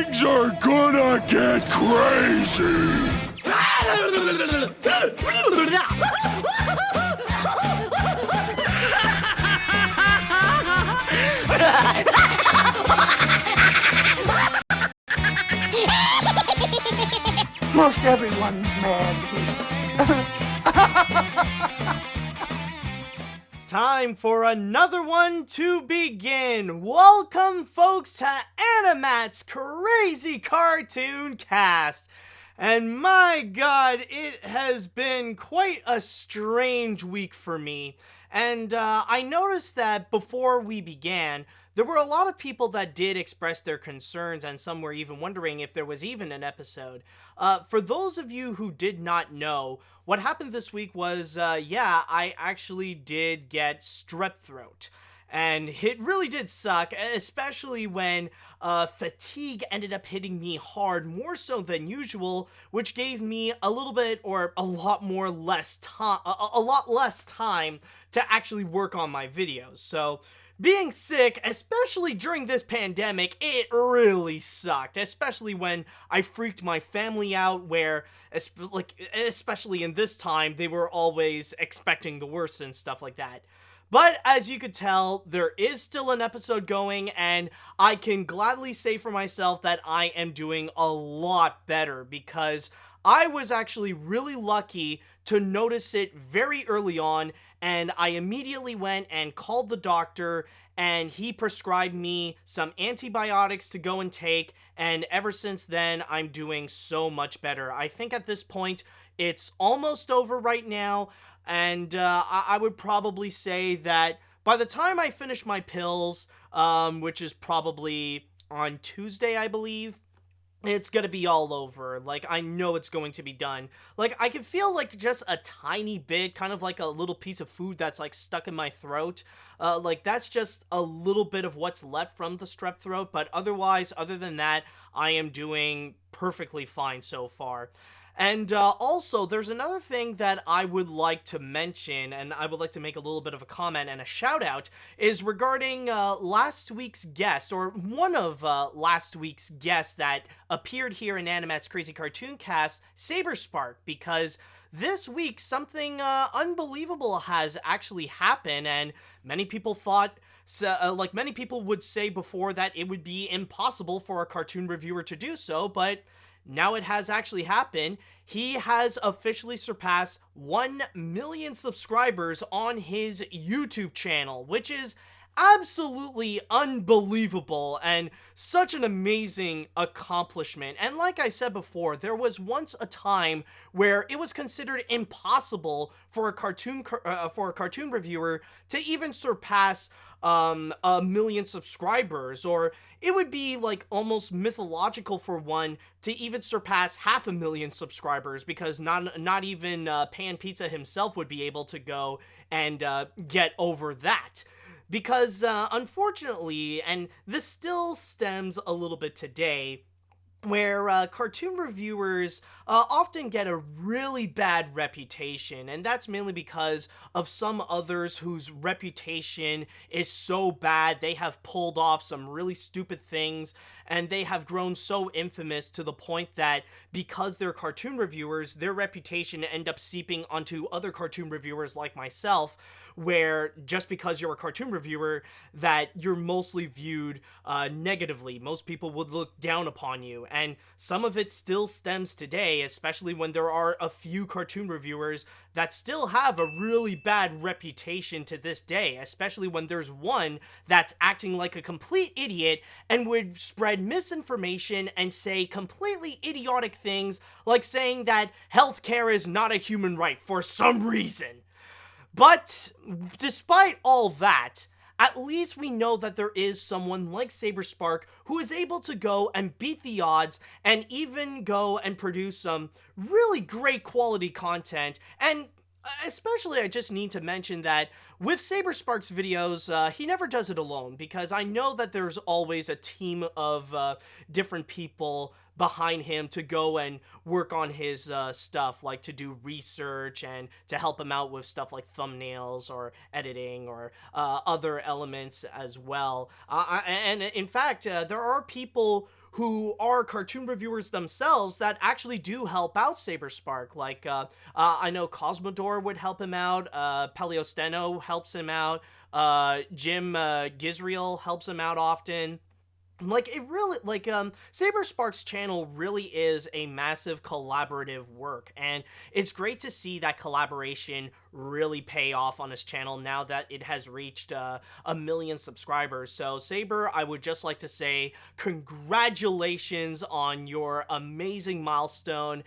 Things are gonna get crazy! Most everyone's mad here. Time for another one to begin. Welcome, folks, to AniMat's Crazy Cartoon Cast. And my god, it has been quite a strange week for me. And I noticed that before we began, there were a lot of people that did express their concerns, and some were even wondering if there was even an episode. For those of you who did not know, what happened this week was, I actually did get strep throat. And it really did suck, especially when fatigue ended up hitting me hard, more so than usual, which gave me a little bit or a lot less time to actually work on my videos. So being sick, especially during this pandemic, it really sucked, especially when I freaked my family out where, especially in this time, they were always expecting the worst and stuff like that. But as you could tell, there is still an episode going, and I can gladly say for myself that I am doing a lot better because I was actually really lucky to notice it very early on, and I immediately went and called the doctor, and he prescribed me some antibiotics to go and take, and ever since then, I'm doing so much better. I think at this point, it's almost over right now, and I would probably say that by the time I finish my pills, which is probably on Tuesday, I believe, it's gonna be all over. Like, I know it's going to be done. Like, I can feel, like, just a tiny bit, kind of like a little piece of food that's, like, stuck in my throat. Like, that's just a little bit of what's left from the strep throat, but otherwise, other than that, I am doing perfectly fine so far. And also, there's another thing that I would like to mention, and I would like to make a little bit of a comment and a shout out, is regarding last week's guest, or one of last week's guests that appeared here in AniMat's Crazy Cartoon Cast, Saberspark, because this week something unbelievable has actually happened, and many people thought, like many people would say before, that it would be impossible for a cartoon reviewer to do so, but now it has actually happened. He has officially surpassed 1 million subscribers on his YouTube channel, which is absolutely unbelievable and such an amazing accomplishment. And like I said before, there was once a time where it was considered impossible for a cartoon reviewer to even surpass 1 million subscribers, or it would be like almost mythological for one to even surpass 500,000 subscribers, because not even Pan Pizza himself would be able to go and get over that. Because unfortunately, and this still stems a little bit today, where cartoon reviewers often get a really bad reputation, and that's mainly because of some others whose reputation is so bad they have pulled off some really stupid things, and they have grown so infamous to the point that because they're cartoon reviewers, their reputation end up seeping onto other cartoon reviewers like myself, where just because you're a cartoon reviewer, that you're mostly viewed negatively. Most people would look down upon you, and some of it still stems today, especially when there are a few cartoon reviewers that still have a really bad reputation to this day, especially when there's one that's acting like a complete idiot and would spread misinformation and say completely idiotic things, like saying that healthcare is not a human right for some reason. But despite all that, at least we know that there is someone like Saberspark who is able to go and beat the odds and even go and produce some really great quality content. And especially, I just need to mention that with Saberspark's videos, he never does it alone, because I know that there's always a team of different people behind him to go and work on his stuff, like to do research and to help him out with stuff like thumbnails or editing or other elements as well. And in fact, there are people who are cartoon reviewers themselves that actually do help out Saberspark. Like, I know Cosmodor would help him out, Paleosteno helps him out, Jim Gizriel helps him out often. Like, it really, like, Saberspark's channel really is a massive collaborative work, and it's great to see that collaboration really pay off on his channel now that it has reached 1 million subscribers. So, Saber, I would just like to say congratulations on your amazing milestone.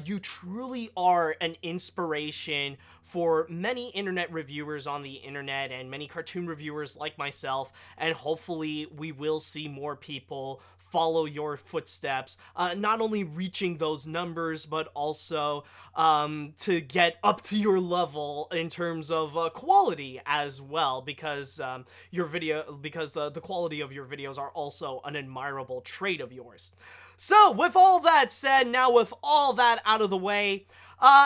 You truly are an inspiration for many internet reviewers on the internet and many cartoon reviewers like myself, and hopefully we will see more people follow your footsteps, not only reaching those numbers, but also to get up to your level in terms of quality as well, because the quality of your videos are also an admirable trait of yours. So, with all that said, now with all that out of the way,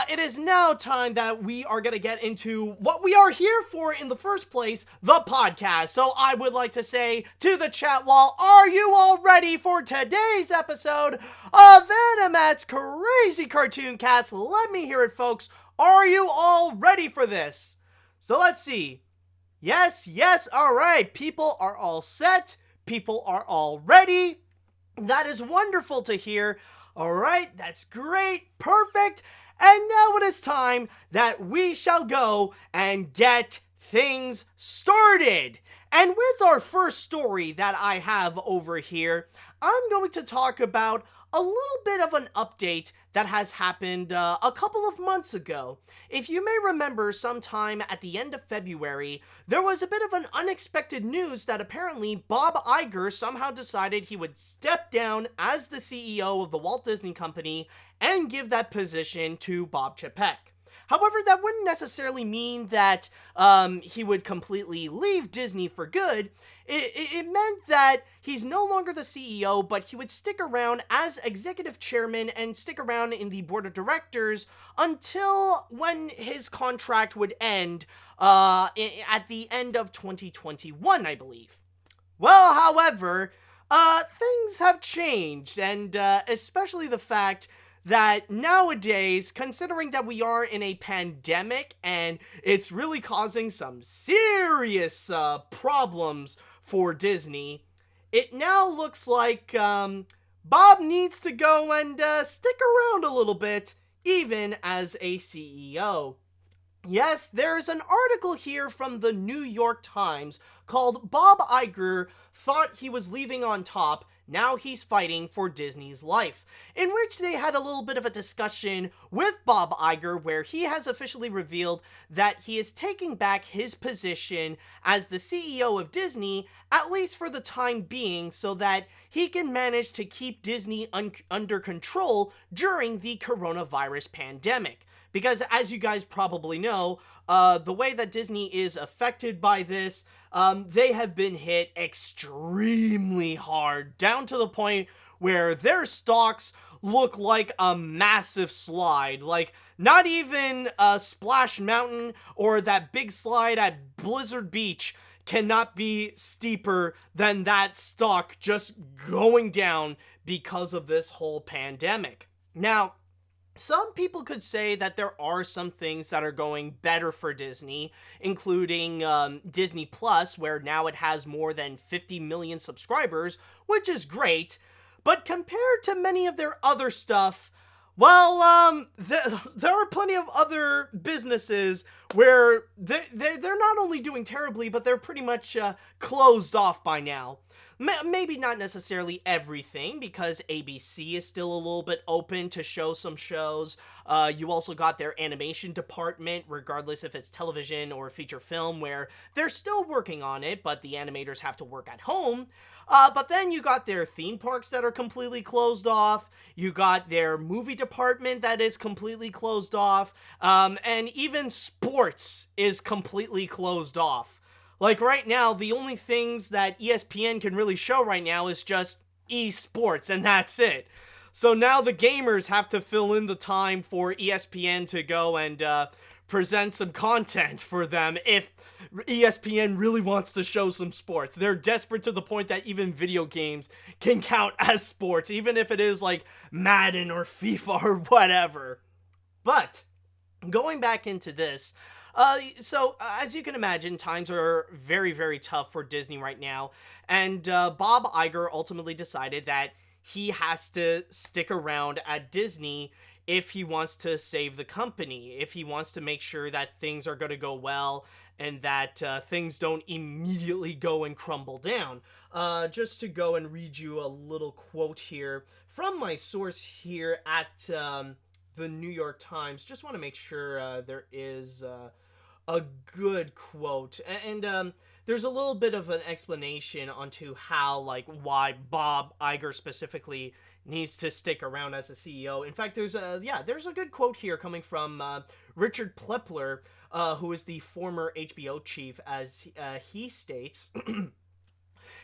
it is now time that we are going to get into what we are here for in the first place, the podcast. So I would like to say to the chat wall, are you all ready for today's episode of AniMat's Crazy Cartoon Cast? Let me hear it, folks. Are you all ready for this? So let's see. Yes, all right. People are all set. People are all ready. That is wonderful to hear. All right, that's great. Perfect. And now it is time that we shall go and get things started. And with our first story that I have over here, I'm going to talk about a little bit of an update that has happened a couple of months ago. If you may remember, sometime at the end of February, there was a bit of an unexpected news that apparently Bob Iger somehow decided he would step down as the CEO of the Walt Disney Company and give that position to Bob Chapek. However, that wouldn't necessarily mean that he would completely leave Disney for good. It meant that he's no longer the CEO, but he would stick around as executive chairman and stick around in the board of directors until when his contract would end at the end of 2021, I believe. Well, however, things have changed, and especially the fact that nowadays, considering that we are in a pandemic and it's really causing some serious problems for Disney, it now looks like Bob needs to go and stick around a little bit, even as a CEO. Yes, there's an article here from the New York Times called "Bob Iger Thought He Was Leaving on Top, Now He's Fighting for Disney's Life," in which they had a little bit of a discussion with Bob Iger, where he has officially revealed that he is taking back his position as the CEO of Disney, at least for the time being, so that he can manage to keep Disney under control during the coronavirus pandemic. Because as you guys probably know, the way that Disney is affected by this, they have been hit extremely hard, down to the point where their stocks look like a massive slide. Like, not even Splash Mountain or that big slide at Blizzard Beach cannot be steeper than that stock just going down because of this whole pandemic. Now, some people could say that there are some things that are going better for Disney, including Disney Plus, where now it has more than 50 million subscribers, which is great. But compared to many of their other stuff, well, there are plenty of other businesses where they're not only doing terribly, but they're pretty much closed off by now. Maybe not necessarily everything, because ABC is still a little bit open to show some shows. You also got their animation department, regardless if it's television or feature film, where they're still working on it, but the animators have to work at home. But then you got their theme parks that are completely closed off. You got their movie department that is completely closed off. And even sports is completely closed off. Like, right now, the only things that ESPN can really show right now is just esports, and that's it. So now the gamers have to fill in the time for ESPN to go and present some content for them if ESPN really wants to show some sports. They're desperate to the point that even video games can count as sports, even if it is like Madden or FIFA or whatever. But going back into this, so as you can imagine, times are very, very tough for Disney right now, and Bob Iger ultimately decided that he has to stick around at Disney if he wants to save the company, if he wants to make sure that things are going to go well and that things don't immediately go and crumble down. Just to go and read you a little quote here from my source here at the New York Times. Just want to make sure there is a good quote. And there's a little bit of an explanation onto how, like, why Bob Iger specifically needs to stick around as a CEO. In fact, there's a good quote here coming from Richard Plepler, who is the former HBO chief, as he states,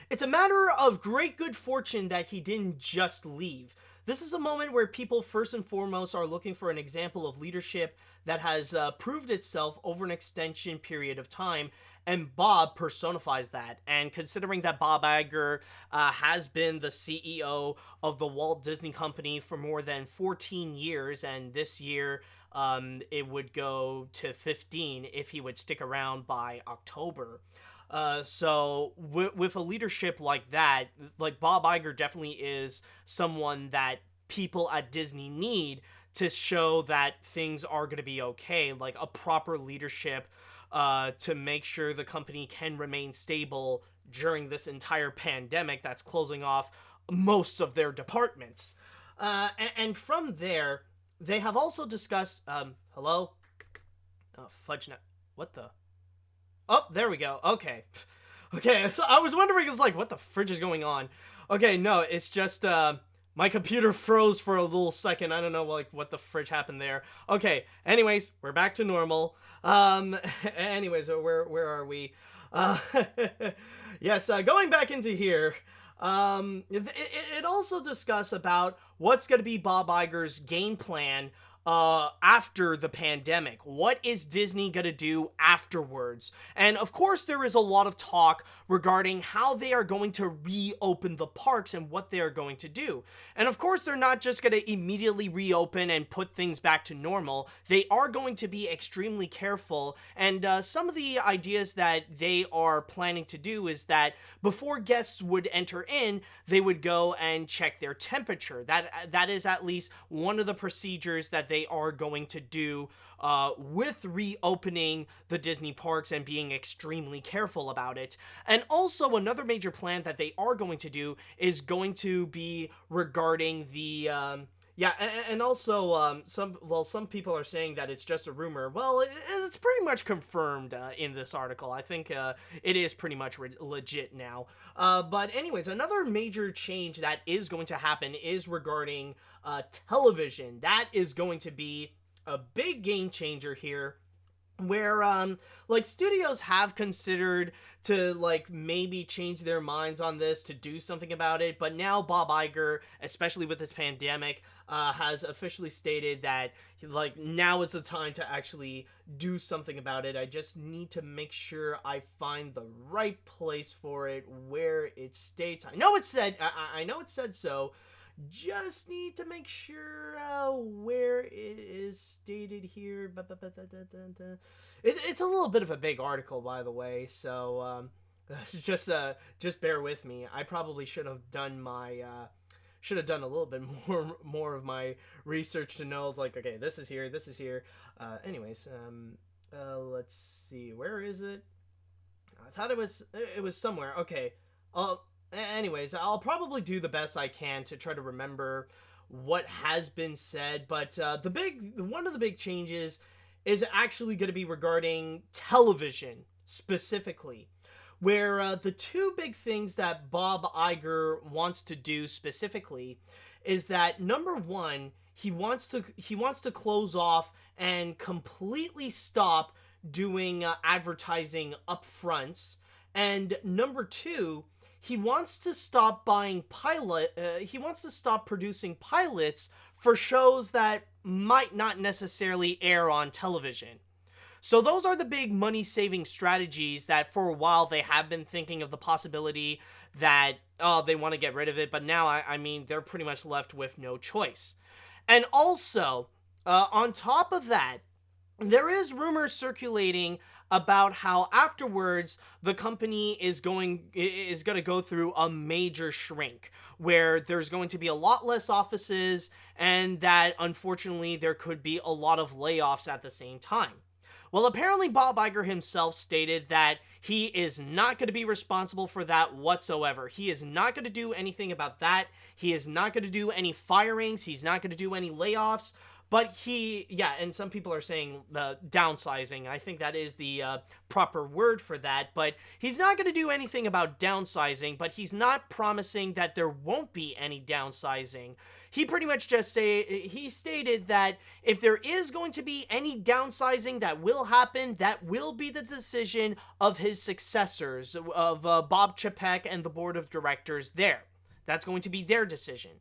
"It's a matter of great good fortune that he didn't just leave. This is a moment where people first and foremost are looking for an example of leadership that has proved itself over an extension period of time, and Bob personifies that. And considering that Bob Iger has been the CEO of the Walt Disney Company for more than 14 years, and this year it would go to 15 if he would stick around by October. So with a leadership like that, like Bob Iger definitely is someone that people at Disney need to show that things are going to be okay, like a proper leadership to make sure the company can remain stable during this entire pandemic that's closing off most of their departments. And from there, they have also discussed, hello? Oh, fudge nut. What the? Oh, there we go. Okay. Okay, so I was wondering, it's like, what the fridge is going on? Okay, no, it's just, my computer froze for a little second. I don't know, like, what the fridge happened there. Okay, anyways, we're back to normal. Anyways, where are we? Yes, going back into here, it also discuss about what's going to be Bob Iger's game plan after the pandemic. What is Disney gonna do afterwards? And of course, there is a lot of talk regarding how they are going to reopen the parks and what they are going to do. And of course, they're not just gonna immediately reopen and put things back to normal. They are going to be extremely careful. And some of the ideas that they are planning to do is that before guests would enter in, they would go and check their temperature. That is at least one of the procedures that they are going to do with reopening the Disney parks and being extremely careful about it. And also another major plan that they are going to do is going to be regarding the and also some people are saying that it's just a rumor. Well, it's pretty much confirmed in this article. I think it is pretty much legit now. But anyways, another major change that is going to happen is regarding television. That is going to be a big game changer here, where like studios have considered to like maybe change their minds on this to do something about it, but now Bob Iger, especially with this pandemic, has officially stated that like now is the time to actually do something about it. I just need to make sure I find the right place for it where it states. I know it said so. Just need to make sure where it is stated here. It's a little bit of a big article, by the way, so just bear with me. I probably should have done a little bit more of my research to know, like, okay, this is here. Anyways, let's see, where is it? I thought it was somewhere. Okay, anyways, I'll probably do the best I can to try to remember what has been said, but one of the big changes is actually going to be regarding television specifically, where the two big things that Bob Iger wants to do specifically is that, number one, he wants to close off and completely stop doing advertising upfronts, and number two, he wants to stop producing pilots for shows that might not necessarily air on television. So those are the big money-saving strategies that for a while they have been thinking of the possibility that, oh, they want to get rid of it, but now, I mean, they're pretty much left with no choice. And also, on top of that, there is rumors circulating about how afterwards the company is going to go through a major shrink where there's going to be a lot less offices and that unfortunately there could be a lot of layoffs at the same time. Well, apparently Bob Iger himself stated that he is not going to be responsible for that whatsoever. He is not going to do anything about that. He is not going to do any firings. He's not going to do any layoffs. But and some people are saying downsizing. I think that is the proper word for that. But he's not going to do anything about downsizing, but he's not promising that there won't be any downsizing. He pretty much he stated that if there is going to be any downsizing that will happen, that will be the decision of his successors, of Bob Chapek and the board of directors there. That's going to be their decision.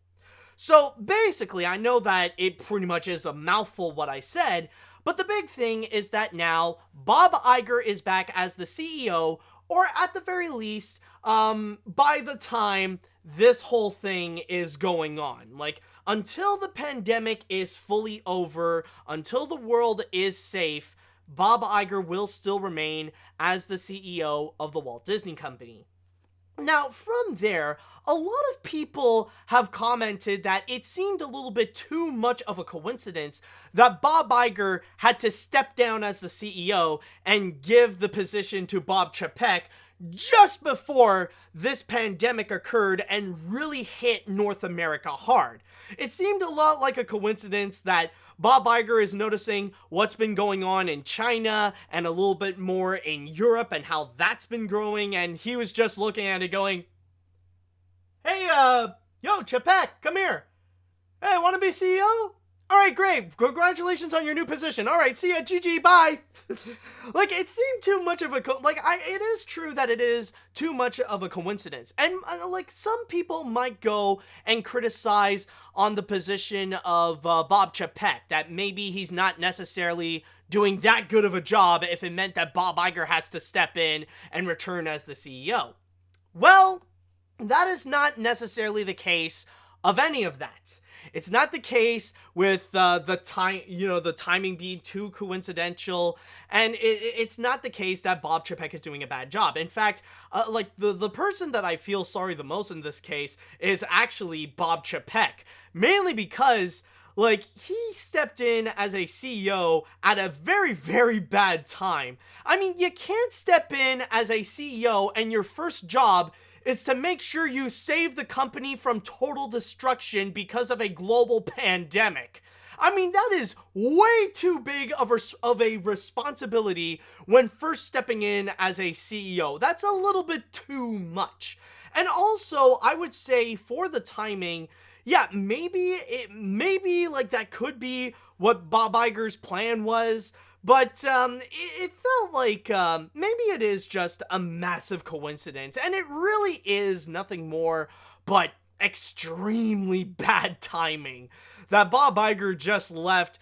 So basically, I know that it pretty much is a mouthful what I said, but the big thing is that now Bob Iger is back as the CEO, or at the very least, by the time this whole thing is going on. Like, until the pandemic is fully over, until the world is safe, Bob Iger will still remain as the CEO of the Walt Disney Company. Now, from there, a lot of people have commented that it seemed a little bit too much of a coincidence that Bob Iger had to step down as the CEO and give the position to Bob Chapek just before this pandemic occurred and really hit North America hard. It seemed a lot like a coincidence that Bob Iger is noticing what's been going on in China and a little bit more in Europe and how that's been growing, and he was just looking at it going, hey, yo, Chapek, come here. Hey, want to be CEO? All right, great. Congratulations on your new position. All right, see ya. GG, bye. Like, it seemed too much of a... it is true that it is too much of a coincidence. And, some people might go and criticize on the position of Bob Chapek, that maybe he's not necessarily doing that good of a job if it meant that Bob Iger has to step in and return as the CEO. Well, that is not necessarily the case of any of that. It's not the case with the timing being too coincidental, and it's not the case that Bob Chapek is doing a bad job. In fact, the person that I feel sorry the most in this case is actually Bob Chapek, mainly because he stepped in as a CEO at a very, very bad time. I mean, you can't step in as a CEO and your first job is to make sure you save the company from total destruction because of a global pandemic. I mean, that is way too big of a responsibility when first stepping in as a CEO. That's a little bit too much. And also, I would say for the timing, yeah, maybe that could be what Bob Iger's plan was. But it felt like maybe it is just a massive coincidence, and it really is nothing more but extremely bad timing that Bob Iger just left.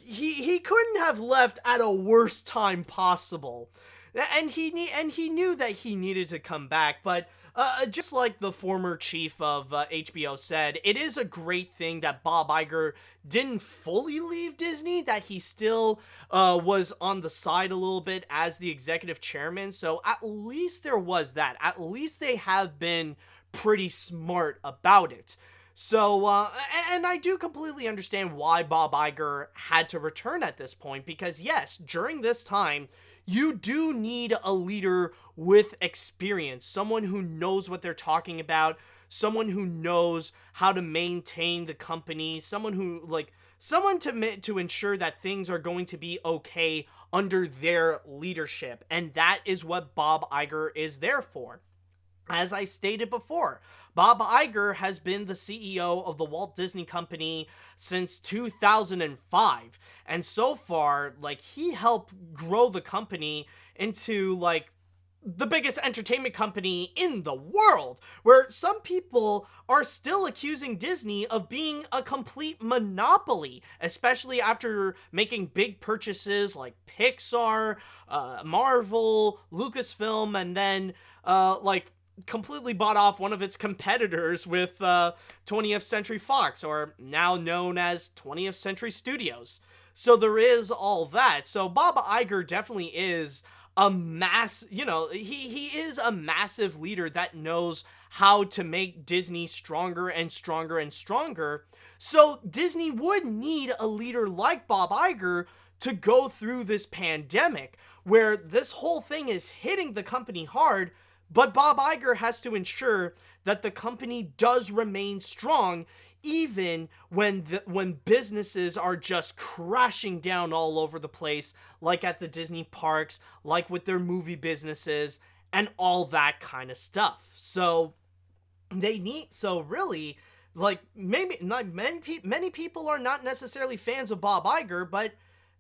He couldn't have left at a worse time possible, and he knew that he needed to come back, but. Just like the former chief of HBO said, it is a great thing that Bob Iger didn't fully leave Disney, that he still was on the side a little bit as the executive chairman. So at least there was that. At least they have been pretty smart about it. So, and I do completely understand why Bob Iger had to return at this point, because yes, during this time, you do need a leader with experience, someone who knows what they're talking about, someone who knows how to maintain the company, someone to ensure that things are going to be okay under their leadership. And that is what Bob Iger is there for. As I stated before, Bob Iger has been the CEO of the Walt Disney Company since 2005. And so far, he helped grow the company into, the biggest entertainment company in the world, where some people are still accusing Disney of being a complete monopoly, especially after making big purchases like Pixar, Marvel, Lucasfilm, and then like completely bought off one of its competitors with 20th Century Fox, or now known as 20th Century Studios. So there is all that. So Bob Iger definitely is a he is a massive leader that knows how to make Disney stronger and stronger and stronger. So Disney would need a leader like Bob Iger to go through this pandemic, where this whole thing is hitting the company hard, but Bob Iger has to ensure that the company does remain strong, even when businesses are just crashing down all over the place, like at the Disney parks, like with their movie businesses, and all that kind of stuff. So really, like, maybe not many people are not necessarily fans of Bob Iger, but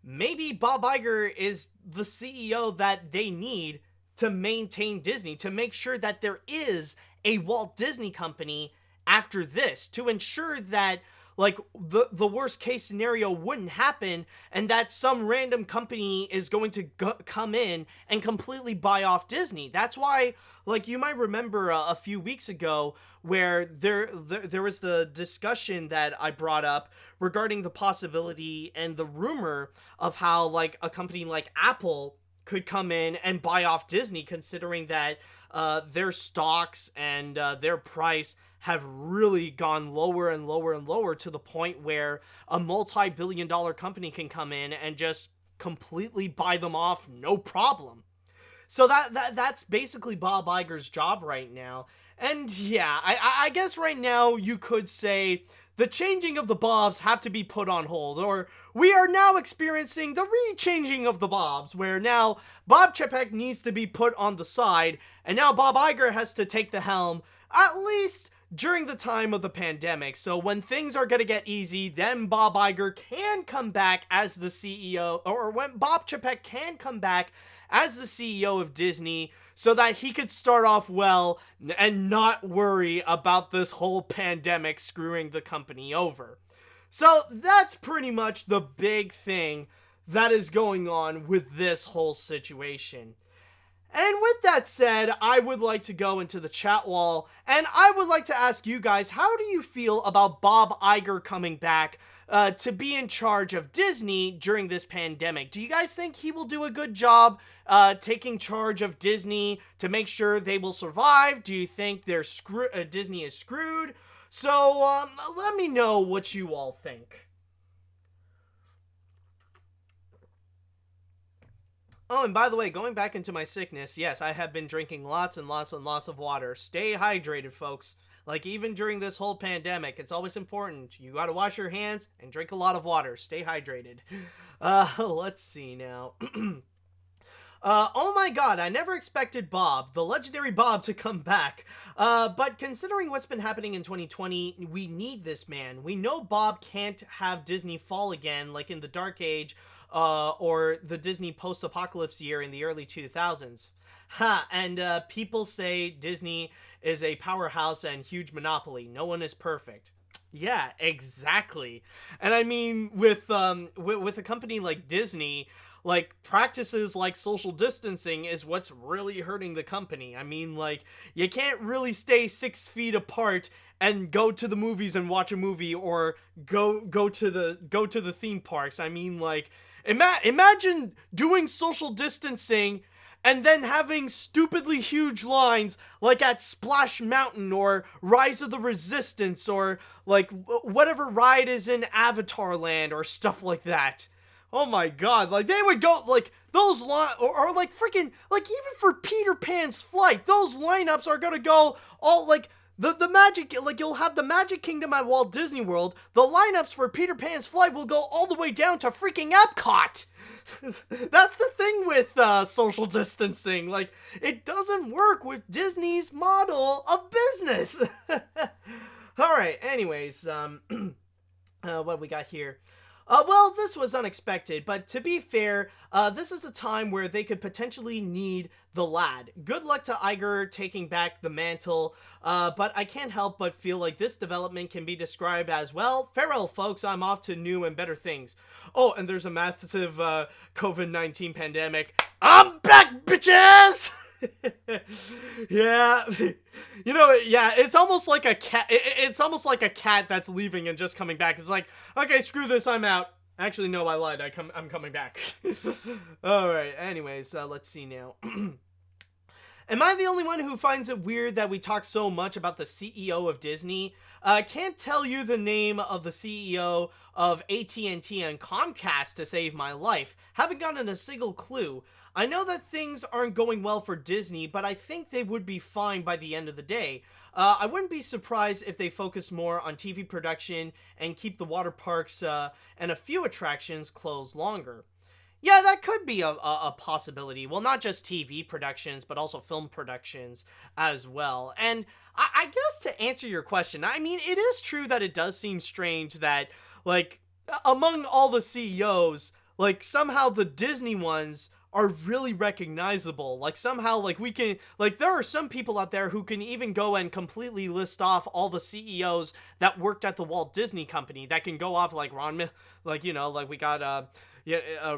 maybe Bob Iger is the CEO that they need to maintain Disney, to make sure that there is a Walt Disney Company after this, to ensure that, like, the worst case scenario wouldn't happen, and that some random company is going to come in and completely buy off Disney. That's why, like, you might remember a few weeks ago where there was the discussion that I brought up regarding the possibility and the rumor of how, like, a company like Apple could come in and buy off Disney, considering that their stocks and their price have really gone lower and lower and lower, to the point where a multi-billion-dollar company can come in and just completely buy them off, no problem. So that's basically Bob Iger's job right now. And yeah, I guess right now you could say the changing of the Bobs have to be put on hold, or we are now experiencing the re-changing of the Bobs, where now Bob Chapek needs to be put on the side, and now Bob Iger has to take the helm, at least during the time of the pandemic. So when things are going to get easy, then Bob Iger can come back as the CEO, or when Bob Chapek can come back as the CEO of Disney, so that he could start off well and not worry about this whole pandemic screwing the company over. So that's pretty much the big thing that is going on with this whole situation. And with that said, I would like to go into the chat wall, and I would like to ask you guys, how do you feel about Bob Iger coming back to be in charge of Disney during this pandemic? Do you guys think he will do a good job taking charge of Disney to make sure they will survive? Do you think Disney is screwed? So let me know what you all think. Oh, and by the way, going back into my sickness, yes, I have been drinking lots and lots and lots of water. Stay hydrated, folks. Like, even during this whole pandemic, it's always important. You gotta wash your hands and drink a lot of water. Stay hydrated. Let's see now. Oh my god, I never expected Bob, the legendary Bob, to come back. But considering what's been happening in 2020, we need this man. We know Bob can't have Disney fall again, like in the Dark Age, or the Disney post-apocalypse year in the early 2000s. And people say Disney is a powerhouse and huge monopoly. No one is perfect. Yeah, exactly. And I mean, with a company like Disney, like, practices like social distancing is what's really hurting the company. I mean, like, you can't really stay 6 feet apart and go to the movies and watch a movie, or go to the theme parks. I mean, like, imagine doing social distancing and then having stupidly huge lines like at Splash Mountain or Rise of the Resistance, or like whatever ride is in Avatar Land or stuff like that. Oh my god, like, they would go, like, those or like, freaking, like, even for Peter Pan's Flight, those lineups are gonna go all, like, the Magic, like, you'll have the Magic Kingdom at Walt Disney World, the lineups for Peter Pan's Flight will go all the way down to freaking Epcot! That's the thing with social distancing, like, it doesn't work with Disney's model of business! Alright, anyways, what we got here? Well, this was unexpected, but to be fair, this is a time where they could potentially need the lad. Good luck to Iger taking back the mantle, but I can't help but feel like this development can be described as, well, farewell folks, I'm off to new and better things. Oh, and there's a massive COVID-19 pandemic. I'm back, bitches! Yeah, yeah, it's almost like a cat. It's almost like a cat that's leaving and just coming back. It's like, okay, screw this, I'm out. Actually, no, I lied. I'm coming back. All right. Anyways, let's see now. Am I the only one who finds it weird that we talk so much about the CEO of Disney? I can't tell you the name of the CEO of AT&T and Comcast to save my life. Haven't gotten a single clue. I know that things aren't going well for Disney, but I think they would be fine by the end of the day. I wouldn't be surprised if they focus more on TV production and keep the water parks and a few attractions closed longer. Yeah, that could be a possibility. Well, not just TV productions, but also film productions as well. And I guess to answer your question, I mean, it is true that it does seem strange that, like, among all the CEOs, like, somehow the Disney ones are really recognizable. Like, somehow, like, we can, like, there are some people out there who can even go and completely list off all the CEOs that worked at the Walt Disney Company, that can go off, like, like, like, we got,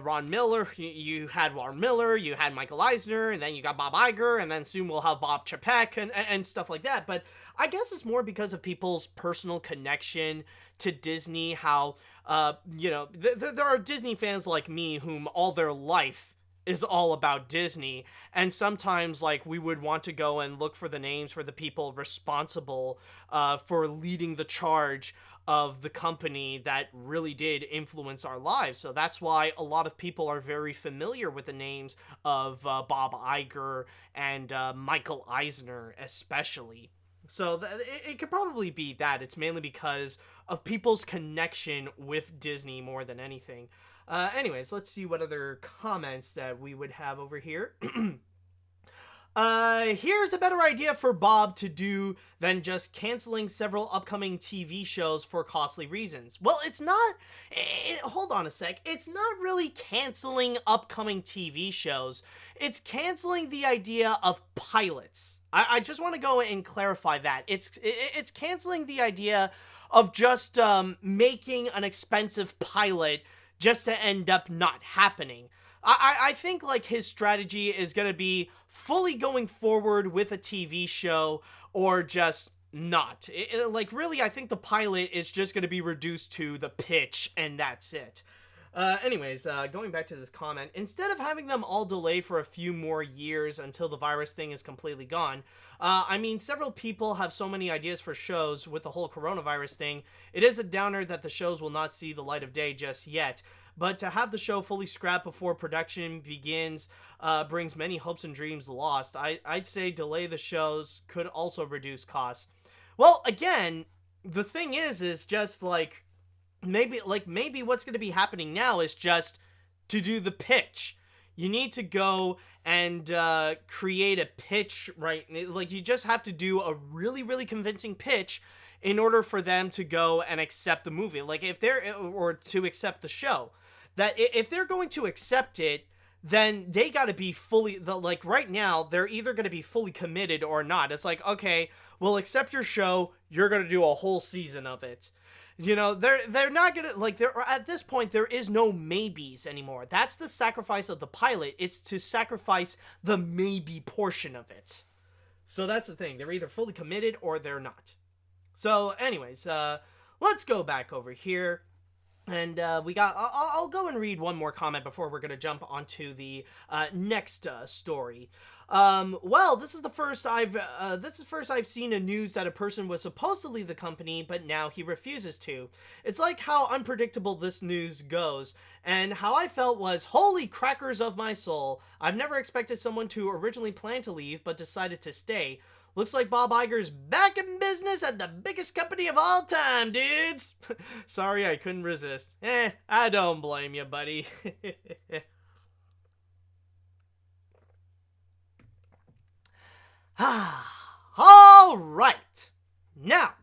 Ron Miller, you had Ron Miller, you had Michael Eisner, and then you got Bob Iger, and then soon we'll have Bob Chapek and stuff like that. But I guess it's more because of people's personal connection to Disney, how, there are Disney fans like me whom all their life is all about Disney, and sometimes, like, we would want to go and look for the names for the people responsible for leading the charge of the company that really did influence our lives. So that's why a lot of people are very familiar with the names of Bob Iger and Michael Eisner especially. So it could probably be that. It's mainly because of people's connection with Disney more than anything. Anyways, let's see what other comments that we would have over here. Here's a better idea for Bob to do than just canceling several upcoming TV shows for costly reasons. Well, it's not, hold on a sec, it's not really canceling upcoming TV shows, it's canceling the idea of pilots. I just want to go and clarify that. It's canceling the idea of just making an expensive pilot just to end up not happening. I think, like, his strategy is going to be fully going forward with a TV show or just not. Like, really, I think the pilot is just going to be reduced to the pitch, and that's it. Anyways, going back to this comment, instead of having them all delay for a few more years until the virus thing is completely gone, I mean, several people have so many ideas for shows with the whole coronavirus thing. It is a downer that the shows will not see the light of day just yet. But to have the show fully scrapped before production begins brings many hopes and dreams lost. I'd say delay the shows could also reduce costs. Well, again, the thing is just like, maybe what's going to be happening now is just to do the pitch. You need to go and create a pitch, right? Like, you just have to do a really, really convincing pitch in order for them to go and accept the movie. Like, or to accept the show. That if they're going to accept it, then they got to be fully, like, right now, they're either going to be fully committed or not. It's like, okay, we'll accept your show, you're going to do a whole season of it. They're not going to, like, at this point, there is no maybes anymore. That's the sacrifice of the pilot. It's to sacrifice the maybe portion of it. So that's the thing. They're either fully committed or they're not. So anyways, let's go back over here. And I'll go and read one more comment before we're going to jump onto the next story. Well, this is first I've seen a news that a person was supposed to leave the company, but now he refuses to. It's like how unpredictable this news goes, and how I felt was, holy crackers of my soul. I've never expected someone to originally plan to leave, but decided to stay. Looks like Bob Iger's back in business at the biggest company of all time, dudes. Sorry, I couldn't resist. I don't blame you, buddy. All right. Now,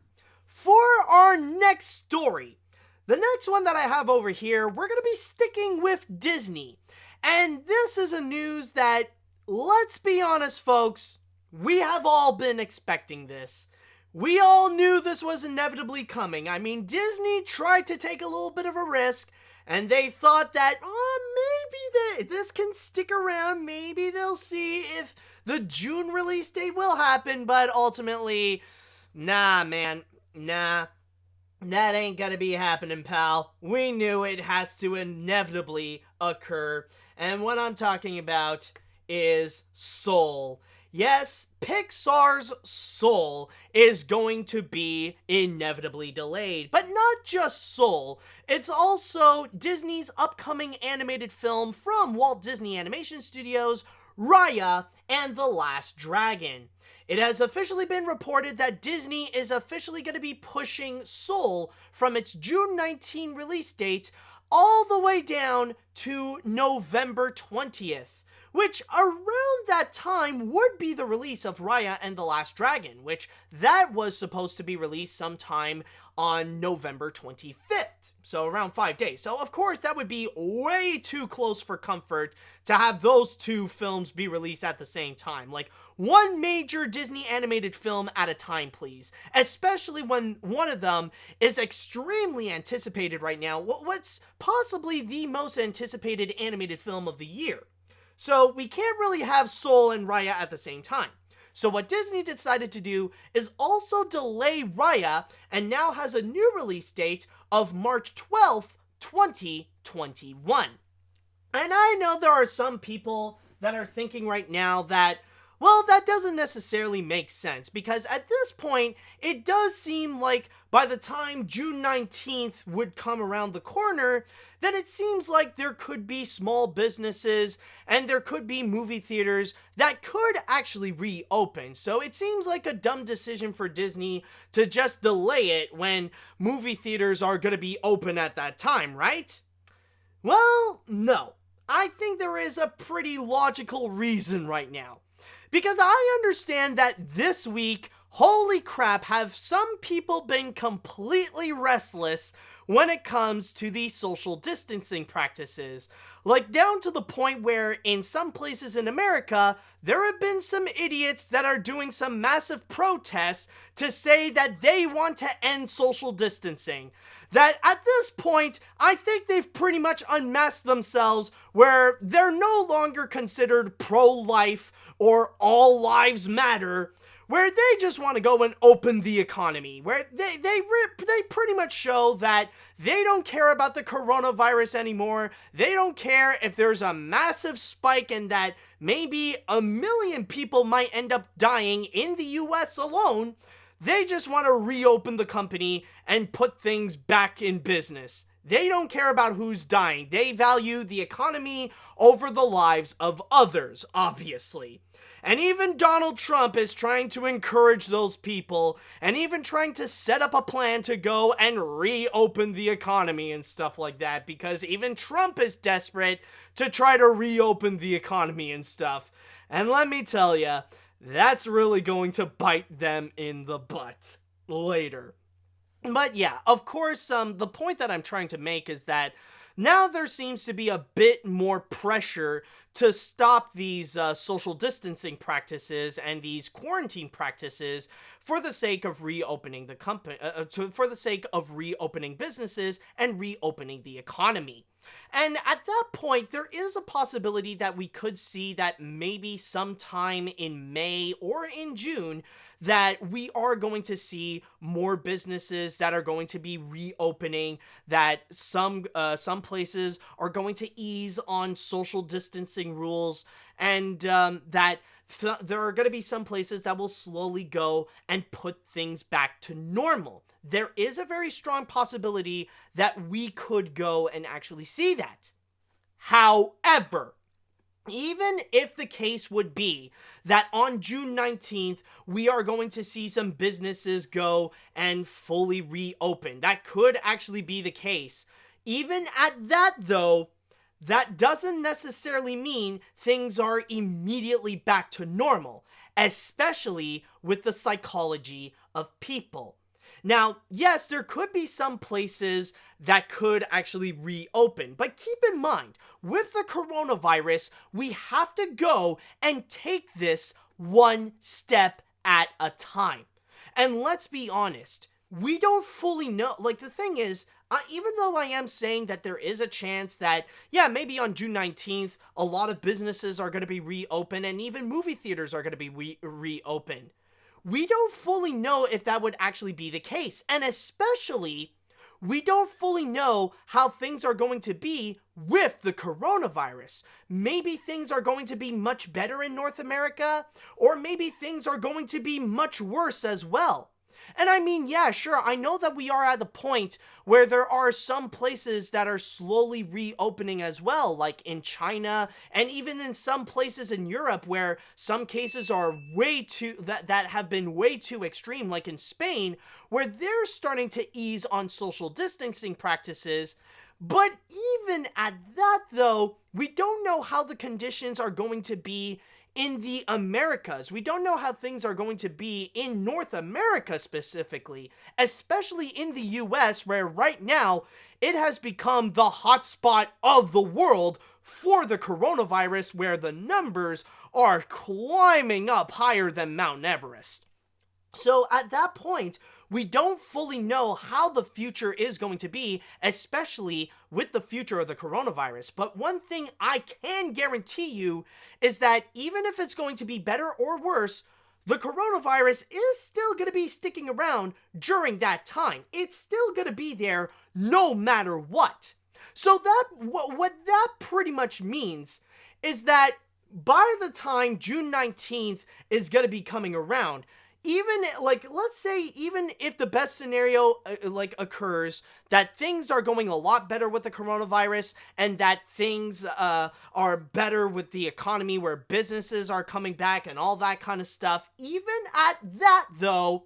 for our next story. The next one that I have over here, we're going to be sticking with Disney. And this is a news that, let's be honest, folks, we have all been expecting this. We all knew this was inevitably coming. I mean, Disney tried to take a little bit of a risk, and they thought that, maybe this can stick around. Maybe they'll see if the June release date will happen, but ultimately, nah, man, nah. That ain't gonna be happening, pal. We knew it has to inevitably occur. And what I'm talking about is Soul. Yes, Pixar's Soul is going to be inevitably delayed. But not just Soul. It's also Disney's upcoming animated film from Walt Disney Animation Studios, Raya and the Last Dragon. It has officially been reported that Disney is officially going to be pushing Soul from its June 19 release date all the way down to November 20th, which around that time would be the release of Raya and the Last Dragon, which that was supposed to be released sometime on November 25th, so around 5 days. So of course that would be way too close for comfort to have those two films be released at the same time. Like, one major Disney animated film at a time, please. Especially when one of them is extremely anticipated right now. What's possibly the most anticipated animated film of the year. So we can't really have Soul and Raya at the same time. So what Disney decided to do is also delay Raya, and now has a new release date of March 12th, 2021. And I know there are some people that are thinking right now that, well, that doesn't necessarily make sense, because at this point, it does seem like by the time June 19th would come around the corner, then it seems like there could be small businesses and there could be movie theaters that could actually reopen. So it seems like a dumb decision for Disney to just delay it when movie theaters are going to be open at that time, right? Well, no. I think there is a pretty logical reason right now. Because I understand that this week, holy crap, have some people been completely restless when it comes to these social distancing practices. Like, down to the point where in some places in America, there have been some idiots that are doing some massive protests to say that they want to end social distancing. That at this point, I think they've pretty much unmasked themselves, where they're no longer considered pro-life or all lives matter, where they just want to go and open the economy, where they pretty much show that they don't care about the coronavirus anymore. They don't care if there's a massive spike and that maybe 1 million people might end up dying in the US alone. They just want to reopen the company and put things back in business. They don't care about who's dying. They value the economy over the lives of others, obviously. And even Donald Trump is trying to encourage those people, and even trying to set up a plan to go and reopen the economy and stuff like that, because even Trump is desperate to try to reopen the economy and stuff. And let me tell you, that's really going to bite them in the butt later. But yeah, of course, the point that I'm trying to make is that now there seems to be a bit more pressure to stop these social distancing practices and these quarantine practices for the sake of reopening the company, for the sake of reopening businesses and reopening the economy. And at that point, there is a possibility that we could see that maybe sometime in May or in June that we are going to see more businesses that are going to be reopening, that some places are going to ease on social distancing rules, and that there are going to be some places that will slowly go and put things back to normal. There is a very strong possibility that we could go and actually see that. However, even if the case would be that on June 19th, we are going to see some businesses go and fully reopen, that could actually be the case. Even at that, though, that doesn't necessarily mean things are immediately back to normal, especially with the psychology of people. Now, yes, there could be some places that could actually reopen, but keep in mind, with the coronavirus, we have to go and take this one step at a time. And let's be honest, we don't fully know. Like, the thing is, even though I am saying that there is a chance that, yeah, maybe on June 19th, a lot of businesses are going to be reopened and even movie theaters are going to be reopened, we don't fully know if that would actually be the case. And especially, we don't fully know how things are going to be with the coronavirus. Maybe things are going to be much better in North America, or maybe things are going to be much worse as well. And I mean, yeah, sure, I know that we are at the point where there are some places that are slowly reopening as well, like in China, and even in some places in Europe where some cases are that have been way too extreme, like in Spain, where they're starting to ease on social distancing practices. But even at that, though, we don't know how the conditions are going to be in the Americas. We don't know how things are going to be in North America specifically, especially in the US, where right now it has become the hotspot of the world for the coronavirus, where the numbers are climbing up higher than Mount Everest. So at that point, we don't fully know how the future is going to be, especially with the future of the coronavirus. But one thing I can guarantee you is that even if it's going to be better or worse, the coronavirus is still going to be sticking around during that time. It's still going to be there no matter what. So that what that pretty much means is that by the time June 19th is going to be coming around, even, like, let's say, even if the best scenario, occurs, that things are going a lot better with the coronavirus, and that things, are better with the economy, where businesses are coming back and all that kind of stuff, even at that, though,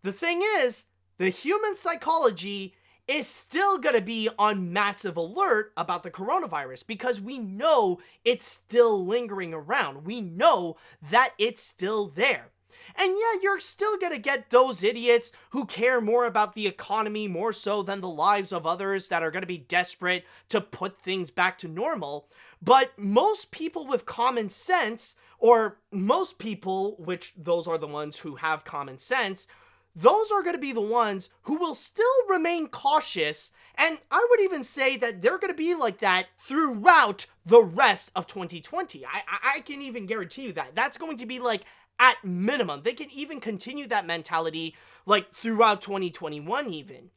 the thing is, the human psychology is still gonna be on massive alert about the coronavirus, because we know it's still lingering around. We know that it's still there. And yeah, you're still gonna get those idiots who care more about the economy more so than the lives of others, that are gonna be desperate to put things back to normal. But most people with common sense, or most people, which those are the ones who have common sense, those are gonna be the ones who will still remain cautious, and I would even say that they're gonna be like that throughout the rest of 2020. I can even guarantee you that. That's going to be like, at minimum, they can even continue that mentality, like, throughout 2021 even.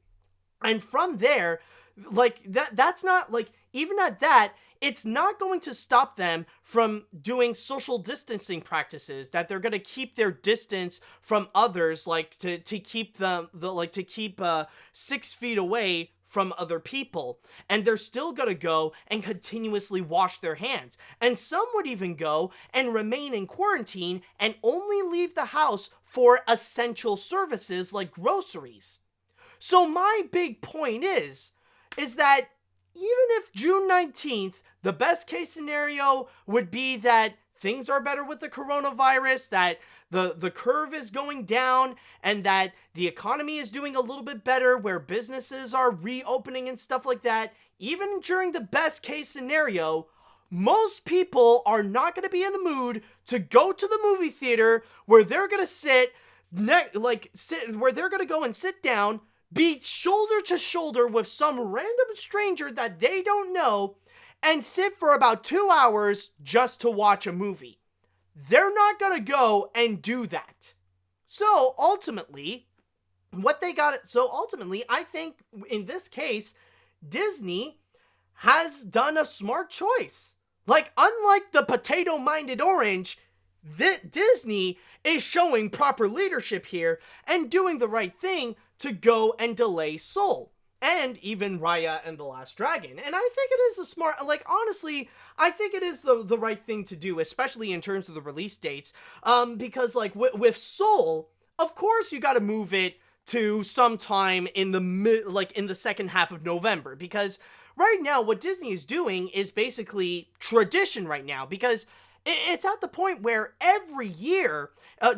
And from there, like, that's not, like, even at that, it's not going to stop them from doing social distancing practices, that they're going to keep their distance from others, like, to keep them, 6 feet away from other people, and they're still gonna go and continuously wash their hands. And some would even go and remain in quarantine and only leave the house for essential services like groceries. So my big point is that even if June 19th, the best case scenario would be that things are better with the coronavirus, that the curve is going down, and that the economy is doing a little bit better, where businesses are reopening and stuff like that, even during the best case scenario, most people are not going to be in the mood to go to the movie theater, where they're going to where they're going to go and sit down, be shoulder to shoulder with some random stranger that they don't know, and sit for about 2 hours just to watch a movie. They're not gonna go and do that. So ultimately, I think in this case, Disney has done a smart choice. Like, unlike the potato-minded orange, Disney is showing proper leadership here and doing the right thing to go and delay Soul, and even Raya and the Last Dragon. And I think it is a smart, like, honestly, I think it is the right thing to do, especially in terms of the release dates, because, like, with Soul, of course you gotta move it to sometime in the second half of November, because right now what Disney is doing is basically tradition right now, because It's at the point where every year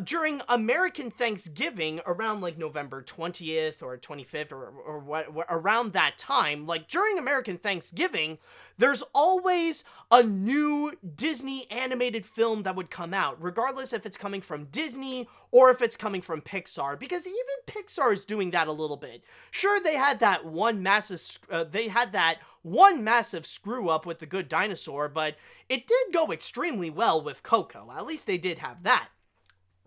during American Thanksgiving, around like November 20th or 25th or what around that time, like during American Thanksgiving, there's always a new Disney animated film that would come out, regardless if it's coming from Disney or if it's coming from Pixar, because even Pixar is doing that a little bit. Sure, they had that one massive screw up with The Good Dinosaur, but it did go extremely well with Coco. At least they did have that.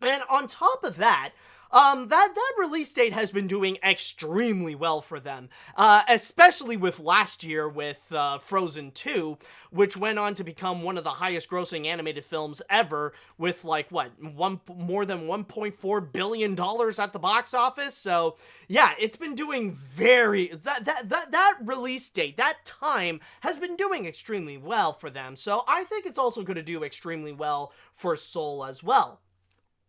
And on top of that, that release date has been doing extremely well for them, especially with last year with Frozen 2, which went on to become one of the highest grossing animated films ever with like, more than $1.4 billion at the box office. So yeah, it's been doing that release date, that time has been doing extremely well for them. So I think it's also going to do extremely well for Soul as well.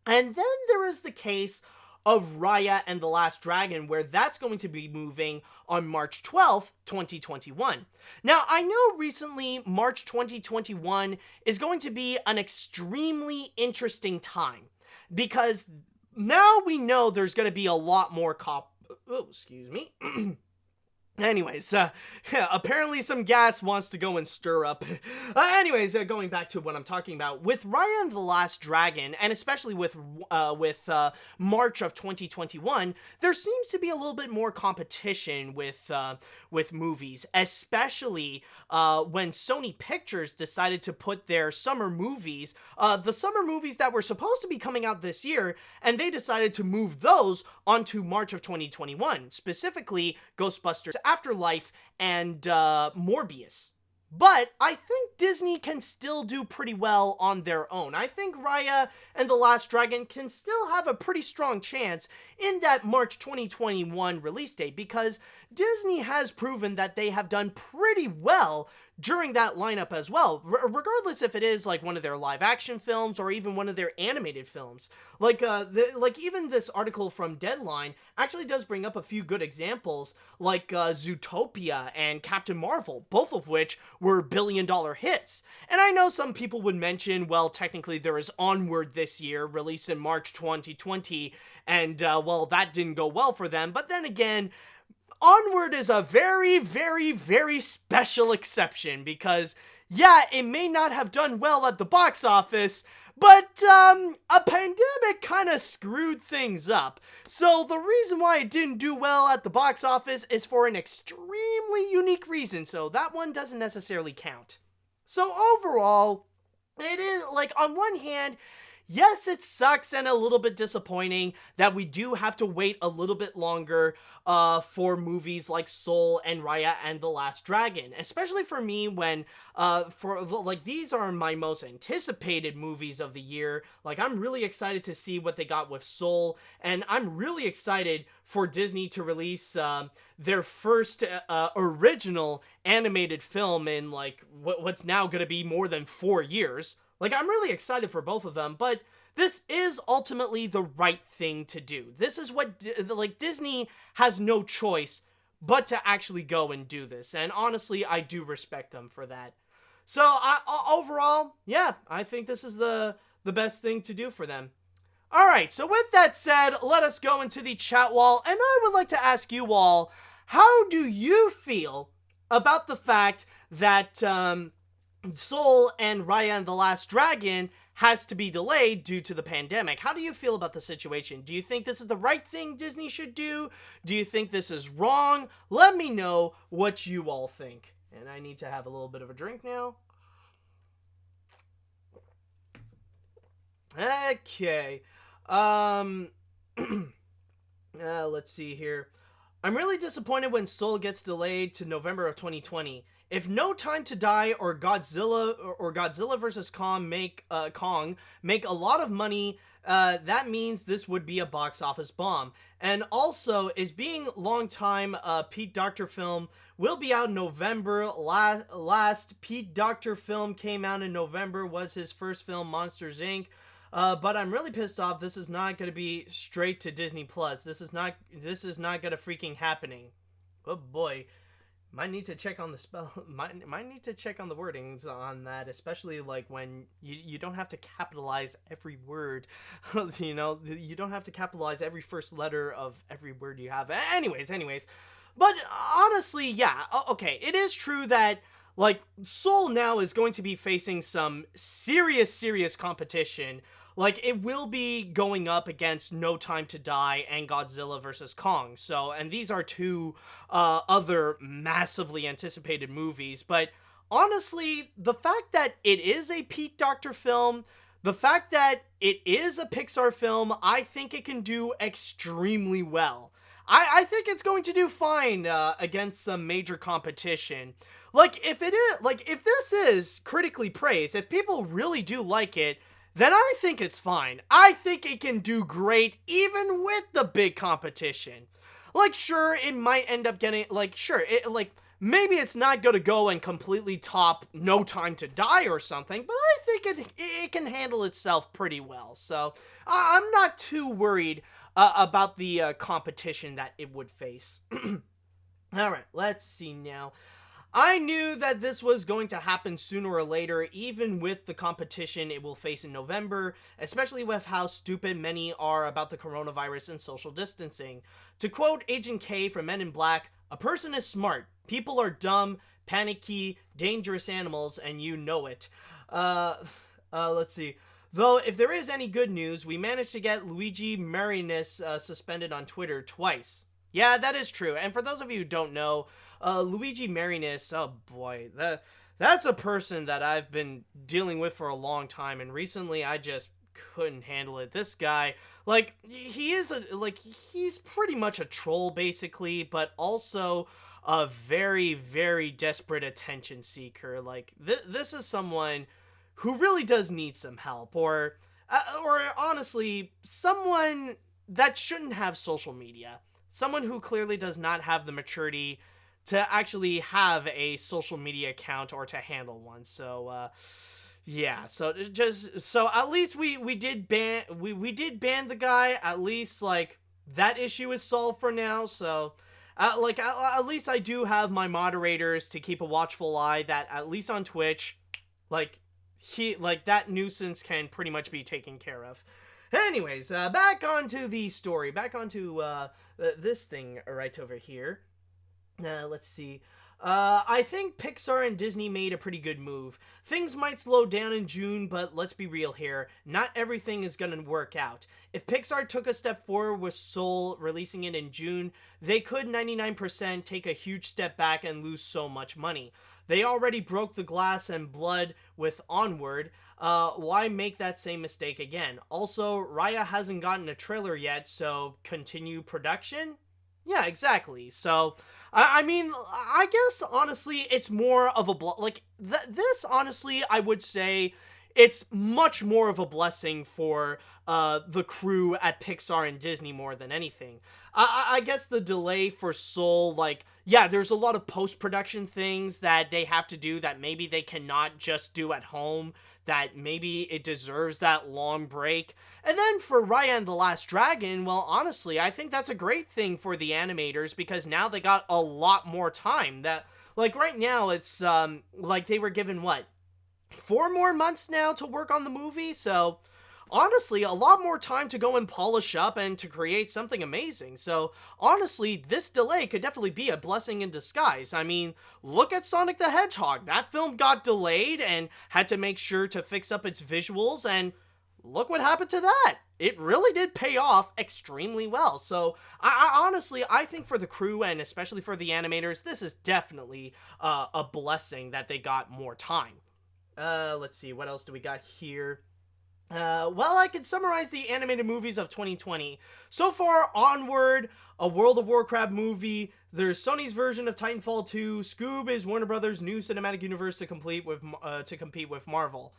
And then there is the case of Raya and the Last Dragon, where that's going to be moving on March 12th, 2021. Now, I know recently March 2021 is going to be an extremely interesting time, because now we know there's going to be a lot more Anyways, apparently some gas wants to go and stir up. Going back to what I'm talking about, with Raya and the Last Dragon, and especially with March of 2021, there seems to be a little bit more competition with movies, especially when Sony Pictures decided to put their summer movies, the summer movies that were supposed to be coming out this year, and they decided to move those onto March of 2021, specifically Ghostbusters Afterlife and Morbius. But I think Disney can still do pretty well on their own. I think Raya and the Last Dragon can still have a pretty strong chance in that March 2021 release date, because Disney has proven that they have done pretty well during that lineup as well, regardless if it is like one of their live action films or even one of their animated films. Like even this article from Deadline actually does bring up a few good examples, like Zootopia and Captain Marvel, both of which were billion-dollar hits. And I know some people would mention, well, technically there is Onward this year, released in March 2020, and well, that didn't go well for them. But then again, Onward is a very, very, very special exception, because, yeah, it may not have done well at the box office, but a pandemic kind of screwed things up. So the reason why it didn't do well at the box office is for an extremely unique reason, so that one doesn't necessarily count. So overall, it is, like, on one hand, yes, it sucks and a little bit disappointing that we do have to wait a little bit longer for movies like Soul and Raya and the Last Dragon, especially for me when these are my most anticipated movies of the year. Like, I'm really excited to see what they got with Soul, and I'm really excited for Disney to release their first original animated film in like what's now going to be more than 4 years. Like, I'm really excited for both of them, but this is ultimately the right thing to do. This is what, Disney has no choice but to actually go and do this. And honestly, I do respect them for that. So, overall, yeah, I think this is the best thing to do for them. Alright, so with that said, let us go into the chat wall, and I would like to ask you all, how do you feel about the fact that, Soul and Raya and the Last Dragon has to be delayed due to the pandemic? How do you feel about the situation? Do you think this is the right thing Disney should do? Do you think this is wrong? Let me know what you all think. And I need to have a little bit of a drink now. Okay. Let's see here. I'm really disappointed when Soul gets delayed to November of 2020. If No Time to Die or Godzilla vs. Kong make a lot of money, that means this would be a box office bomb. And also, is being long time Pete Docter film will be out in November. Last Pete Docter film came out in November, was his first film, Monsters Inc. But I'm really pissed off. This is not going to be straight to Disney Plus. This is not going to freaking happening. Oh boy. Might need to check on the spell. Might need to check on the wordings on that, especially like when you don't have to capitalize every word. You know, you don't have to capitalize every first letter of every word you have. Anyways. But honestly, yeah, okay, it is true that like Soul now is going to be facing some serious competition. Like, it will be going up against No Time to Die and Godzilla vs. Kong. So, and these are two other massively anticipated movies. But honestly, the fact that it is a Pete Docter film, the fact that it is a Pixar film, I think it can do extremely well. I think it's going to do fine against some major competition. Like, if this is critically praised, if people really do like it, then I think it's fine. I think it can do great even with the big competition. Like, sure, it might end up getting, maybe it's not gonna go and completely top No Time to Die or something, but I think it can handle itself pretty well. So, I'm not too worried about the competition that it would face. Alright, let's see now. I knew that this was going to happen sooner or later, even with the competition it will face in November, especially with how stupid many are about the coronavirus and social distancing. To quote Agent K from Men in Black, "A person is smart. People are dumb, panicky, dangerous animals, and you know it." Let's see. Though, if there is any good news, we managed to get Luigi Marinis suspended on Twitter twice. Yeah, that is true. And for those of you who don't know, Luigi Marinis, oh boy, that's a person that I've been dealing with for a long time, and recently I just couldn't handle it. This guy, like, he's pretty much a troll, basically, but also a very desperate attention seeker. Like, this is someone who really does need some help, or honestly, someone that shouldn't have social media. Someone who clearly does not have the maturity to actually have a social media account or to handle one. So, yeah. So at least we did ban the guy. At least, like, that issue is solved for now. So, at least I do have my moderators to keep a watchful eye that at least on Twitch, that nuisance can pretty much be taken care of. Anyways, back onto the story. Back onto this thing right over here. Let's see. I think Pixar and Disney made a pretty good move. Things might slow down in June, but let's be real here. Not everything is gonna work out. If Pixar took a step forward with Soul releasing it in June, they could 99% take a huge step back and lose so much money. They already broke the glass and blood with Onward. Why make that same mistake again? Also, Raya hasn't gotten a trailer yet, so continue production? Yeah, exactly. So, I mean, I guess, honestly, it's more of a, this, honestly, I would say, it's much more of a blessing for the crew at Pixar and Disney more than anything. I guess the delay for Soul, yeah, there's a lot of post-production things that they have to do that maybe they cannot just do at home, that maybe it deserves that long break. And then for Raya and the Last Dragon, well, honestly, I think that's a great thing for the animators because now they got a lot more time. That, right now, it's, they were given, 4 more months now to work on the movie? So, honestly, a lot more time to go and polish up and to create something amazing. So, honestly, this delay could definitely be a blessing in disguise. I mean, look at Sonic the Hedgehog. That film got delayed and had to make sure to fix up its visuals, and look what happened to that. It really did pay off extremely well. So, I honestly, I think for the crew and especially for the animators, this is definitely a blessing that they got more time. Let's see, what else do we got here? Well, I could summarize the animated movies of 2020. So far, Onward, a World of Warcraft movie, there's Sony's version of Titanfall 2, Scoob is Warner Brothers' new cinematic universe to compete with Marvel.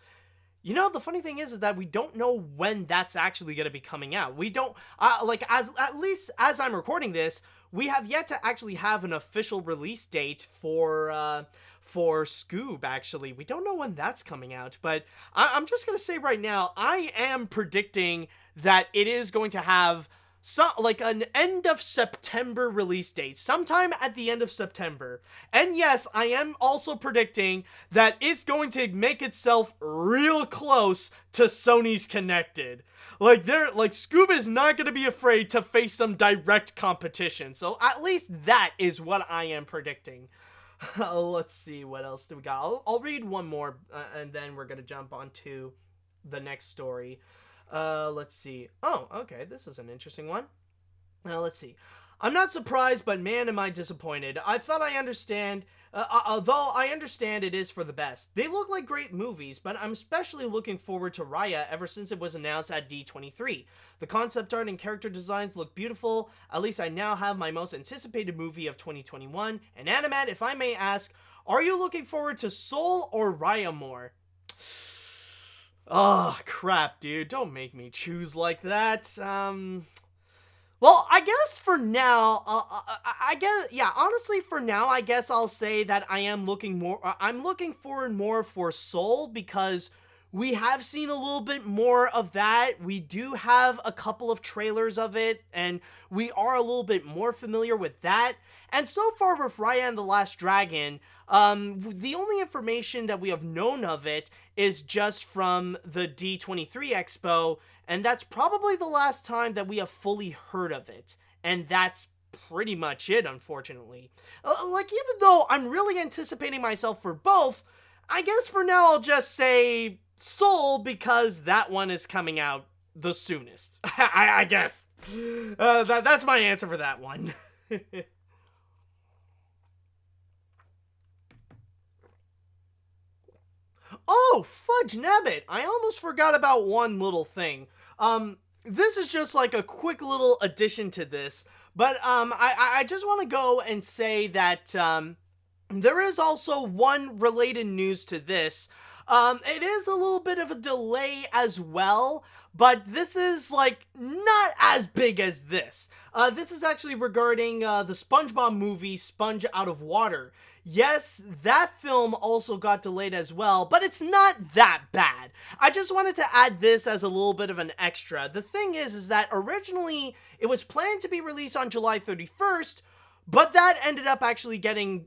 You know, the funny thing is that we don't know when that's actually going to be coming out. We don't, at least as I'm recording this, we have yet to actually have an official release date for Scoob, actually. We don't know when that's coming out, but I'm just going to say right now, I am predicting that it is going to have like an end of September release date, sometime at the end of September. And yes, I am also predicting that it's going to make itself real close to Sony's Connected. Like Scoob is not going to be afraid to face some direct competition. So at least that is what I am predicting. Let's see, what else do we got? I'll read one more, and then we're going to jump on to the next story. Let's see. Oh, okay, this is an interesting one. Let's see. I'm not surprised, but man, am I disappointed. I thought I understand, although I understand it is for the best. They look like great movies, but I'm especially looking forward to Raya ever since it was announced at D23. The concept art and character designs look beautiful. At least I now have my most anticipated movie of 2021. And AniMat, if I may ask, are you looking forward to Soul or Raya more? Oh, crap, dude. Don't make me choose like that. Well, I guess for now, honestly, for now, I guess I'll say that I'm looking forward more for Soul, because we have seen a little bit more of that. We do have a couple of trailers of it, and we are a little bit more familiar with that. And so far with Raya and the Last Dragon, the only information that we have known of it is just from the D23 Expo, and that's probably the last time that we have fully heard of it. And that's pretty much it, unfortunately. Even though I'm really anticipating myself for both, I guess for now I'll just say Soul, because that one is coming out the soonest. I guess. That's my answer for that one. Oh, fudge nabbit! I almost forgot about one little thing. This is just like a quick little addition to this, but I just want to go and say that there is also one related news to this. It is a little bit of a delay as well, but this is like not as big as this. This is actually regarding the SpongeBob movie, Sponge Out of Water. Yes, that film also got delayed as well, but it's not that bad. I just wanted to add this as a little bit of an extra. The thing is that originally it was planned to be released on July 31st, but that ended up actually getting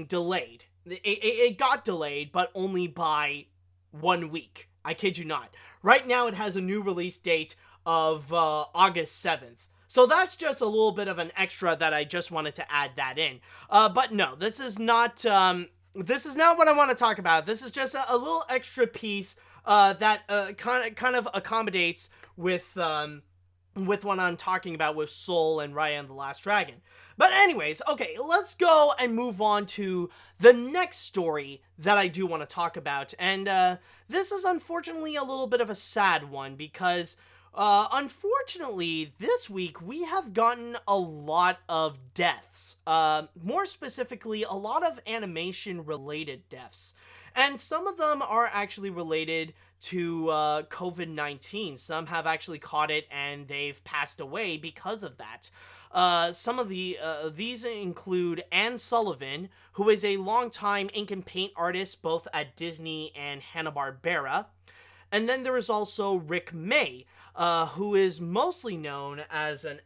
delayed. It got delayed, but only by 1 week. I kid you not. Right now it has a new release date of August 7th. So that's just a little bit of an extra that I just wanted to add that in. But no, this is not what I want to talk about. This is just a little extra piece that kind of accommodates with what I'm talking about with Soul and Raya and the Last Dragon. But anyways, okay, let's go and move on to the next story that I do want to talk about. And this is unfortunately a little bit of a sad one, because unfortunately, this week we have gotten a lot of deaths. More specifically, a lot of animation-related deaths. And some of them are actually related to COVID-19. Some have actually caught it and they've passed away because of that. Some of these include Anne Sullivan, who is a longtime ink and paint artist both at Disney and Hanna-Barbera. And then there is also Rick May, who is known as an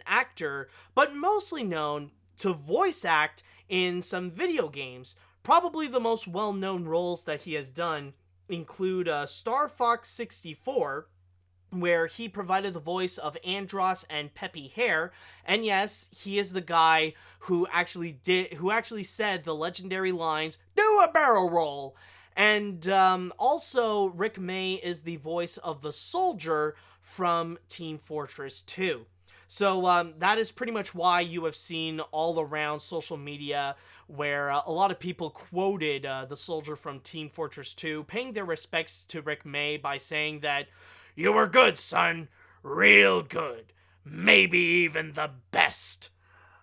actor, but mostly known to voice act in some video games. Probably the most well-known roles that he has done include Star Fox 64, where he provided the voice of Andros and Peppy Hare, and yes, he is the guy who actually said the legendary lines, "Do a barrel roll." And also, Rick May is the voice of the soldier from Team Fortress 2. So that is pretty much why you have seen all around social media where a lot of people quoted the soldier from Team Fortress 2, paying their respects to Rick May by saying that, "You were good, son. Real good. Maybe even the best."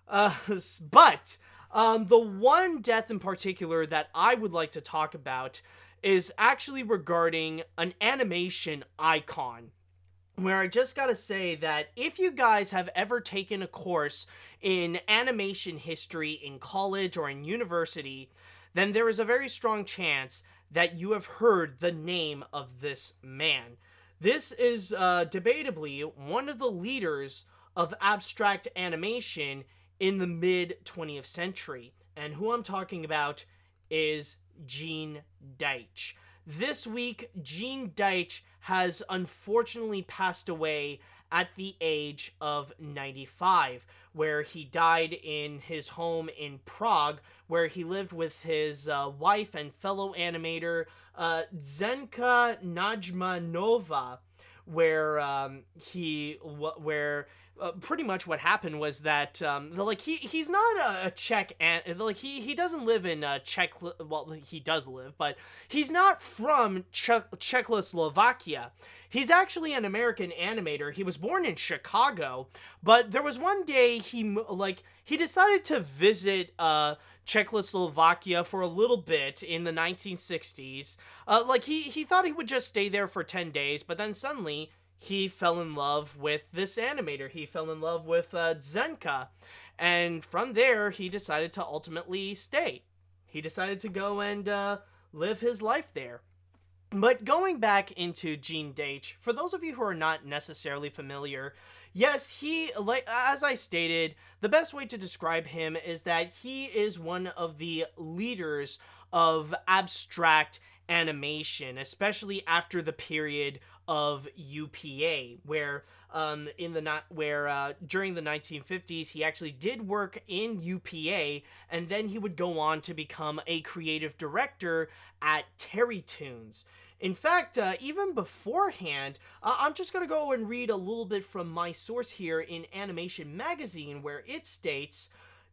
But the one death in particular that I would like to talk about is actually regarding an animation icon, where I just gotta say that if you guys have ever taken a course in animation history in college or in university, then there is a very strong chance that you have heard the name of this man. This is debatably one of the leaders of abstract animation in the mid 20th century. And who I'm talking about is Gene Deitch. This week, Gene Deitch has unfortunately passed away at the age of 95, where he died in his home in Prague, where he lived with his wife and fellow animator Zenka Najmanova, where pretty much what happened was that he's not a Czech, and he doesn't live in Czech. Well, he does live, but he's not from Czechoslovakia. He's actually an American animator. He was born in Chicago, but there was one day he decided to visit Czechoslovakia for a little bit in the 1960s. He thought he would just stay there for 10 days, but then suddenly he fell in love with this animator. He fell in love with Zenka, and from there he decided to ultimately stay. He decided to go and live his life there. But going back into Gene Deitch, for those of you who are not necessarily familiar, yes, he, like as I stated, the best way to describe him is that he is one of the leaders of abstract animation, especially after the period of UPA, where during the 1950s he actually did work in UPA, and then he would go on to become a creative director at Terrytoons. In fact, even beforehand, I'm just going to go and read a little bit from my source here in Animation Magazine, where it states,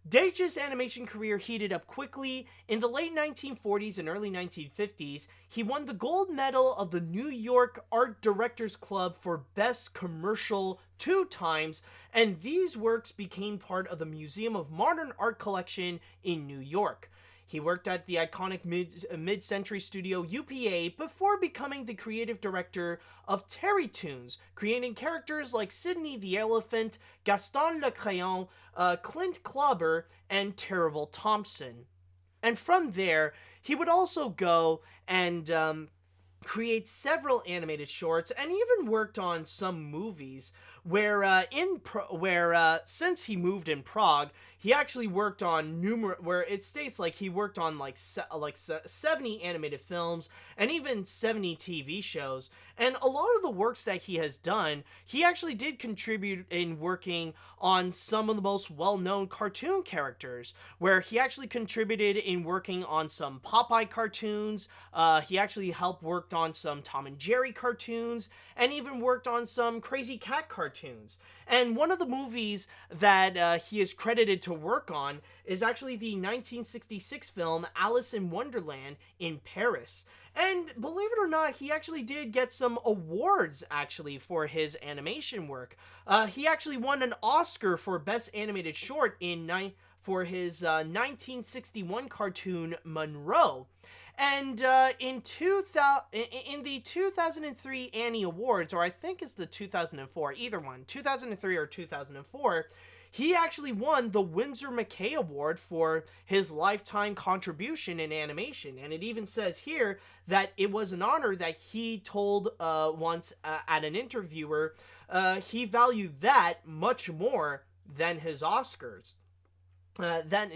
Deitch's animation career heated up quickly. In the late 1940s and early 1950s, he won the gold medal of the New York Art Directors Club for Best Commercial 2 times, and these works became part of the Museum of Modern Art collection in New York. He worked at the iconic mid-century studio UPA before becoming the creative director of Terrytoons, creating characters like Sidney the Elephant, Gaston le Crayon, Clint Clobber, and Terrible Thompson. And from there, he would also go and create several animated shorts and even worked on some movies where since he moved in Prague, he actually worked on where it states like he worked on 70 animated films and even 70 TV shows. And a lot of the works that he has done, he actually did contribute in working on some of the most well-known cartoon characters, where he actually contributed in working on some Popeye cartoons. He actually helped worked on some Tom and Jerry cartoons, and even worked on some Crazy Cat cartoons. And one of the movies that he is credited to work on is actually the 1966 film Alice in Wonderland in Paris. And believe it or not, he actually did get some awards actually for his animation work. He actually won an Oscar for Best Animated Short for his 1961 cartoon Monroe. And in the 2003 Annie Awards, or I think it's the 2004, either one, 2003 or 2004, he actually won the Winsor McKay Award for his lifetime contribution in animation. And it even says here that it was an honor that he told once at an interviewer he valued that much more than his Oscars. Than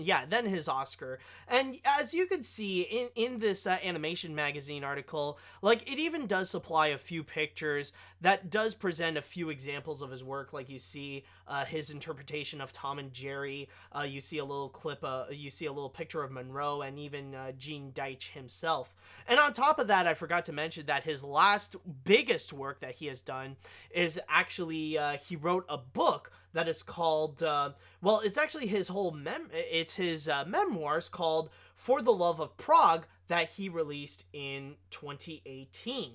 his Oscar. And as you can see in this Animation Magazine article, like, it even does supply a few pictures that does present a few examples of his work. Like, you see his interpretation of Tom and Jerry, you see a little clip, you see a little picture of Monroe, and even Gene Deitch himself. And on top of that, I forgot to mention that his last biggest work that he has done is actually, he wrote a book that is called, it's actually his whole memoirs called For the Love of Prague, that he released in 2018.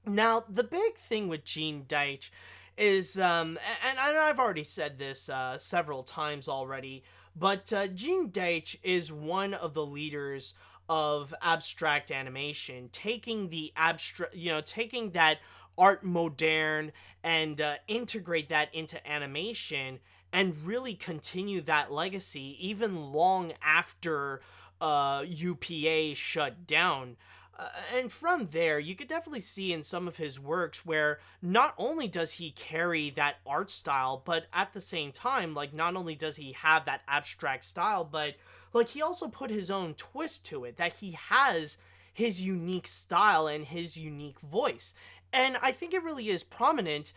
Now, the big thing with Gene Deitch is, and I've already said this several times already, but Gene Deitch is one of the leaders of abstract animation, taking that art moderne and integrate that into animation and really continue that legacy even long after UPA shut down. And from there, you could definitely see in some of his works where not only does he carry that art style, but at the same time, like, not only does he have that abstract style, but, like, he also put his own twist to it, that he has his unique style and his unique voice. And I think it really is prominent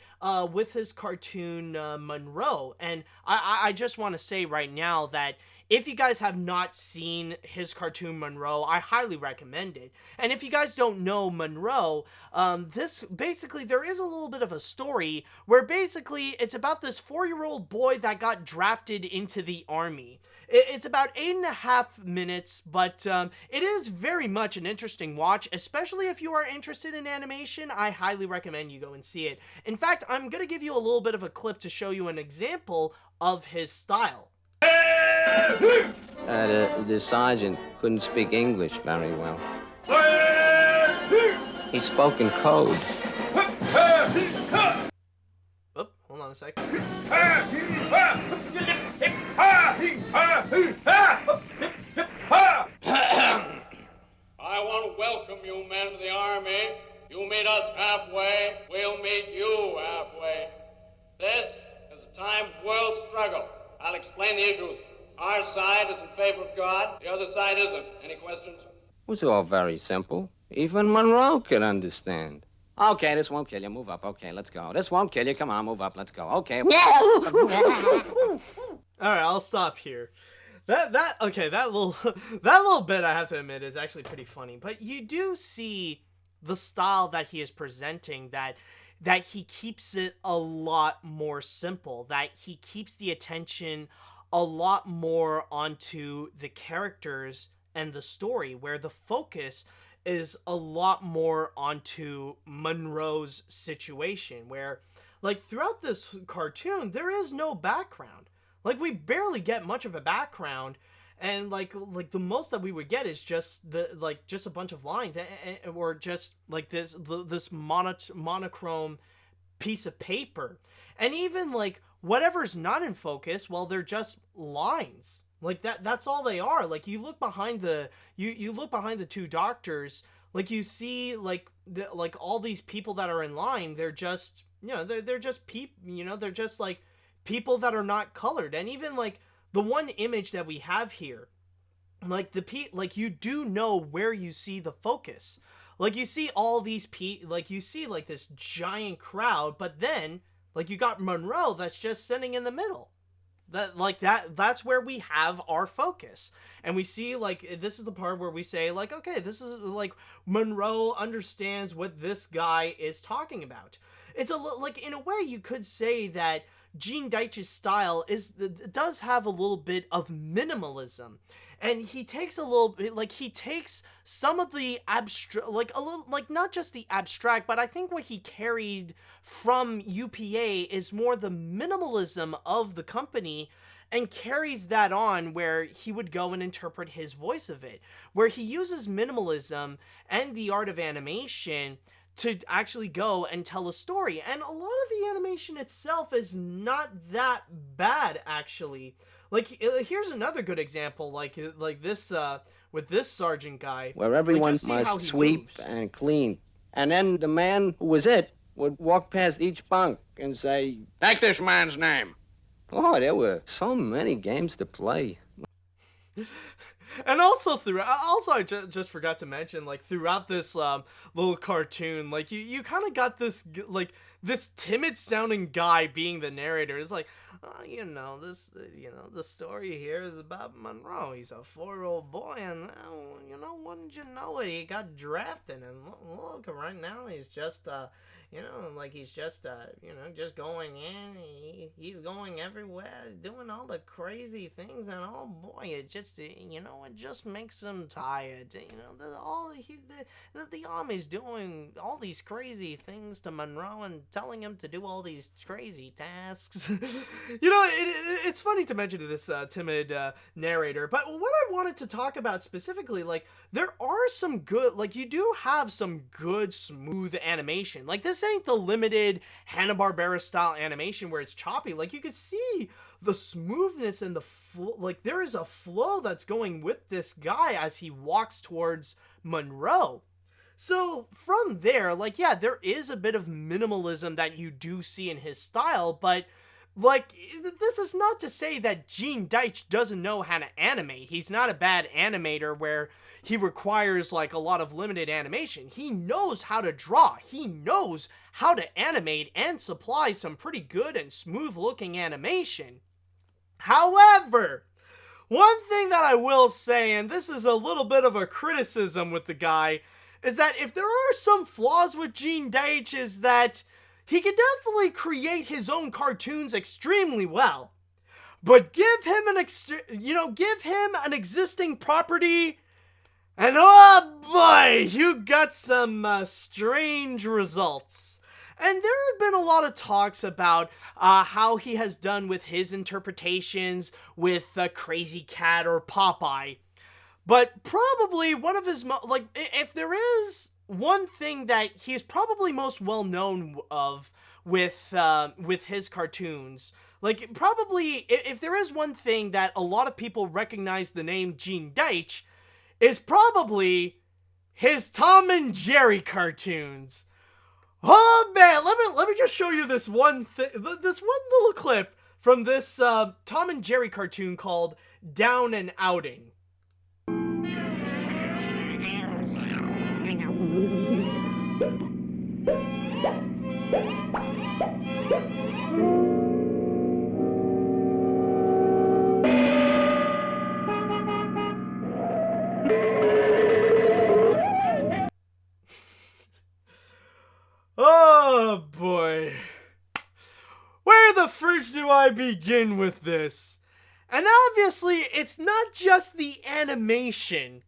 with his cartoon Monroe. And I just want to say right now that if you guys have not seen his cartoon Monroe, I highly recommend it. And if you guys don't know Monroe, this basically, there is a little bit of a story where basically it's about this 4-year-old boy that got drafted into the army. It's about 8.5 minutes, but it is very much an interesting watch, especially if you are interested in animation. I highly recommend you go and see it. In fact, I'm going to give you a little bit of a clip to show you an example of his style. The sergeant couldn't speak English very well. He spoke in code. Oop, hold on a second. I want to welcome you men to the Army. You meet us halfway, we'll meet you halfway. This is a time of world struggle. I'll explain the issues. Our side is in favor of God, the other side isn't. Any questions? It was all very simple. Even Monroe could understand. Okay, this won't kill you. Move up. Okay, let's go. This won't kill you. Come on, move up. Let's go. Okay. All right, I'll stop here. That little bit, I have to admit, is actually pretty funny. But you do see the style that he is presenting, that he keeps it a lot more simple, that he keeps the attention a lot more onto the characters and the story, where the focus is a lot more onto Monroe's situation, where, like, throughout this cartoon, there is no background. Like, we barely get much of a background, and like the most that we would get is just just a bunch of lines, or just like this monochrome piece of paper. And even like whatever's not in focus, well, they're just lines. Like that's all they are. Like, you look behind the you look behind the two doctors, like, you see like all these people that are in line, they're just, they're just they're just like people that are not colored. And even like the one image that we have here, like like, you do know where you see the focus. Like, you see all these like, you see like this giant crowd, but then like you got Monroe that's just sitting in the middle. That's where we have our focus. And we see, like, this is the part where we say, like, okay, this is like Monroe understands what this guy is talking about. It's like, in a way, you could say that Gene Deitch's style does have a little bit of minimalism, and he takes a little bit, like, he takes some of the abstract, like a little, like, not just the abstract, but I think what he carried from UPA is more the minimalism of the company, and carries that on where he would go and interpret his voice of it, where he uses minimalism and the art of animation to actually go and tell a story. And a lot of the animation itself is not that bad, actually. Like, here's another good example, like this, with this sergeant guy. Where everyone Like, must sweep moves. and clean. And then the man who was it would walk past each bunk and say, Take this man's name. oh, there were so many games to play. And also I just forgot to mention, like, throughout this little cartoon, like, you kind of got this, like, this timid sounding guy being the narrator. It's like, the story here is about Monroe. He's a 4-year-old boy, and wouldn't you know it, he got drafted, and look, right now he's just he's just just going in. He's going everywhere, doing all the crazy things, and oh boy, it just it just makes him tired. The army's doing all these crazy things to Monroe and telling him to do all these crazy tasks. It's funny to mention to this timid narrator, but what I wanted to talk about specifically, like, there are some good, like, you do have some good smooth animation. Like, this ain't the limited Hanna-Barbera style animation where it's choppy. Like, you could see the smoothness and like, there is a flow that's going with this guy as he walks towards Monroe. So from there, like, yeah, there is a bit of minimalism that you do see in his style, but like, this is not to say that Gene Deitch doesn't know how to animate. He's not a bad animator where he requires like a lot of limited animation. He knows how to draw. He knows how to animate and supply some pretty good and smooth looking animation. However, one thing that I will say, and this is a little bit of a criticism with the guy, is that if there are some flaws with Gene Deitch, is that he can definitely create his own cartoons extremely well. But give him an existing property, and oh boy, you got some strange results. And there have been a lot of talks about how he has done with his interpretations with Crazy Cat or Popeye. But probably one of his, if there is one thing that he's probably most well known of with his cartoons, like probably if there is one thing that a lot of people recognize the name Gene Deitch, is probably his Tom and Jerry cartoons. Oh man, let me just show you this one little clip from this Tom and Jerry cartoon called Down and Outing. Oh boy. Where the fridge do I begin with this? And obviously, it's not just the animation.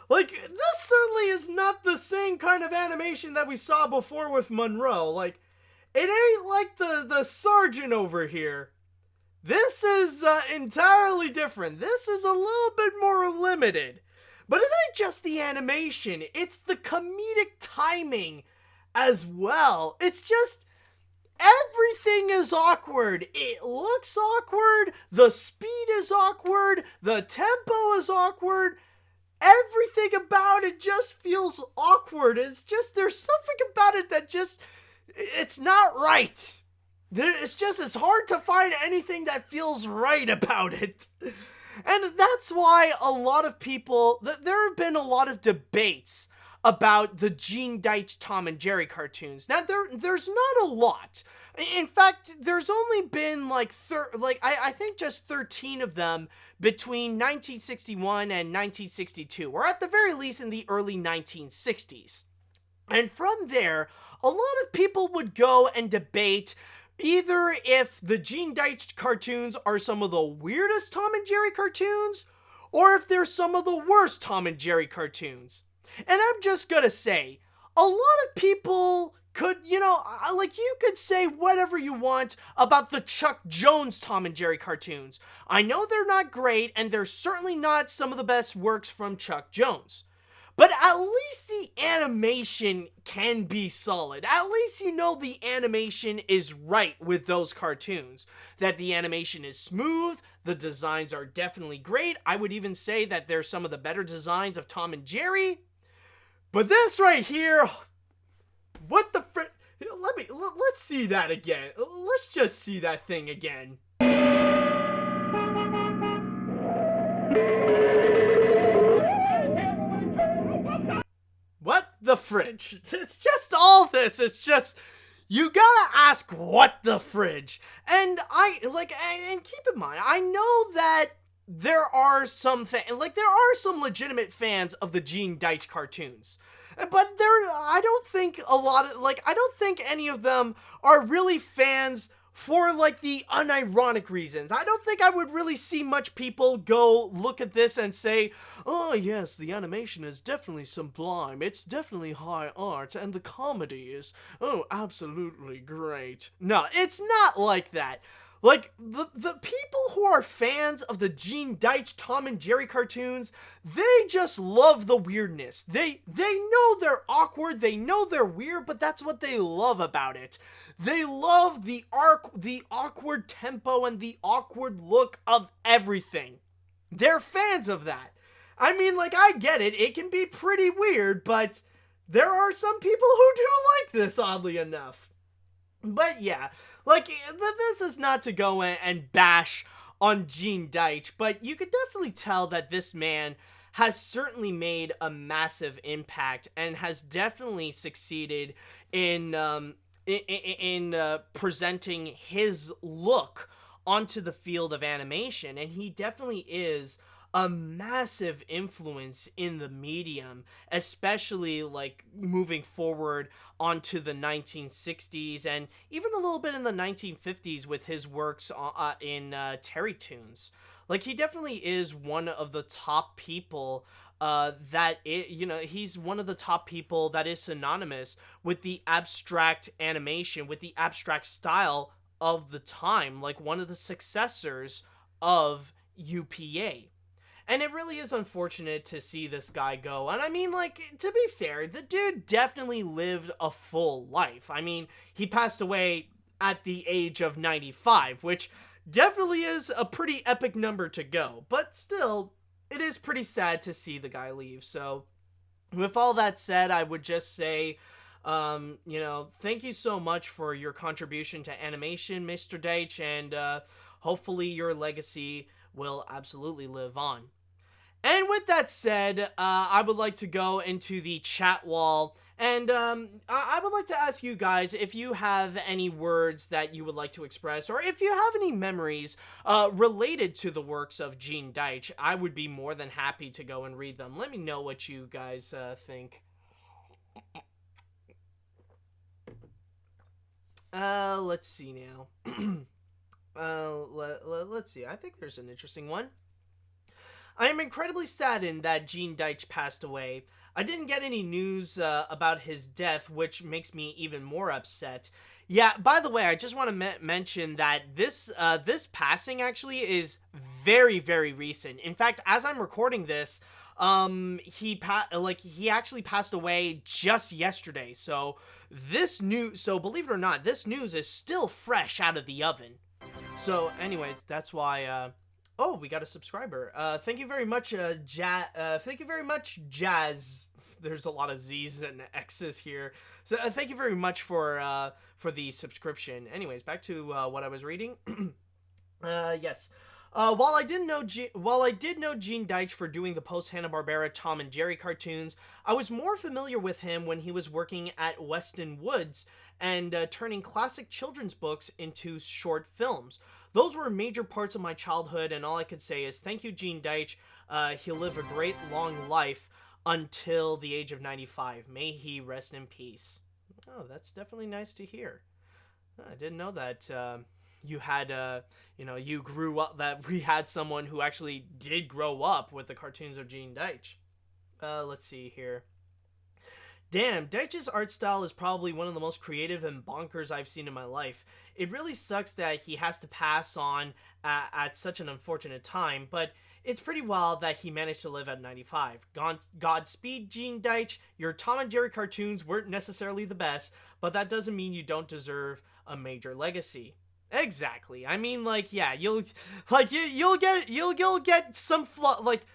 Like, this certainly is not the same kind of animation that we saw before with Monroe. Like, it ain't like the sergeant over here. This is entirely different. This is a little bit more limited. But it ain't just the animation. It's the comedic timing as well. It's just, everything is awkward. It looks awkward. The speed is awkward. The tempo is awkward. Everything about it just feels awkward. It's just, there's something about it that just, it's not right. It's hard to find anything that feels right about it. And that's why a lot of people, there have been a lot of debates about the Gene Deitch Tom and Jerry cartoons. Now, there's not a lot. In fact, there's only been I think just 13 of them between 1961 and 1962, or at the very least in the early 1960s. And from there, a lot of people would go and debate either if the Gene Deitch cartoons are some of the weirdest Tom and Jerry cartoons, or if they're some of the worst Tom and Jerry cartoons. And I'm just gonna say, a lot of people could, you could say whatever you want about the Chuck Jones Tom and Jerry cartoons. I know they're not great, and they're certainly not some of the best works from Chuck Jones. But at least the animation can be solid. At least you know the animation is right with those cartoons. That the animation is smooth, the designs are definitely great. I would even say that they're some of the better designs of Tom and Jerry. But this right here, what the frick? Let's see that again. Let's just see that thing again. What the fridge? It's just all this. It's just, you gotta ask what the fridge. And and keep in mind, I know that there are some legitimate fans of the Gene Deitch cartoons. But I don't think any of them are really fans for the unironic reasons. I don't think I would really see much people go look at this and say, oh yes, the animation is definitely sublime, it's definitely high art, and the comedy is, oh, absolutely great. No, it's not like that. Like, the people who are fans of the Gene Deitch Tom and Jerry cartoons, they just love the weirdness. They know they're awkward, they know they're weird, but that's what they love about it. They love the awkward tempo and the awkward look of everything. They're fans of that. I mean, I get it. It can be pretty weird, but there are some people who do like this, oddly enough. But yeah, like, this is not to go and bash on Gene Deitch, but you could definitely tell that this man has certainly made a massive impact and has definitely succeeded in presenting his look onto the field of animation, and he definitely is a massive influence in the medium, especially like moving forward onto the 1960s and even a little bit in the 1950s with his works in Terry Toons. Like, he definitely is one of the top people he's one of the top people that is synonymous with the abstract animation, with the abstract style of the time, like one of the successors of UPA. And it really is unfortunate to see this guy go. And I mean, like, to be fair, the dude definitely lived a full life. I mean, he passed away at the age of 95, which definitely is a pretty epic number to go. But still, it is pretty sad to see the guy leave. So, with all that said, I would just say, thank you so much for your contribution to animation, Mr. Deitch, and hopefully your legacy will absolutely live on. And with that said, I would like to go into the chat wall, and I would like to ask you guys if you have any words that you would like to express, or if you have any memories related to the works of Gene Deitch. I would be more than happy to go and read them. Let me know what you guys think. Let's see now. Let's see. I think there's an interesting one. I am incredibly saddened that Gene Deitch passed away. I didn't get any news about his death, which makes me even more upset. Yeah, by the way, I just want to mention that this passing actually is very, very recent. In fact, as I'm recording this, he actually passed away just yesterday. So believe it or not, this news is still fresh out of the oven. So anyways, that's why, oh, we got a subscriber. Thank you very much, thank you very much, Jazz. There's a lot of Z's and X's here. So thank you very much for the subscription. Anyways, back to what I was reading. Yes. While I did know Gene Deitch for doing the post-Hanna-Barbera Tom and Jerry cartoons, I was more familiar with him when he was working at Weston Woods and turning classic children's books into short films. Those were major parts of my childhood, and all I could say is thank you, Gene Deitch. He'll live a great long life until the age of 95. May he rest in peace. Oh, that's definitely nice to hear. I didn't know that you had, you grew up, that we had someone who actually did grow up with the cartoons of Gene Deitch. Let's see here. Damn, Deitch's art style is probably one of the most creative and bonkers I've seen in my life. It really sucks that he has to pass on at such an unfortunate time, but it's pretty wild that he managed to live at 95. Godspeed, Gene Deitch. Your Tom and Jerry cartoons weren't necessarily the best, but that doesn't mean you don't deserve a major legacy. Exactly. I mean, like, yeah, you'll get some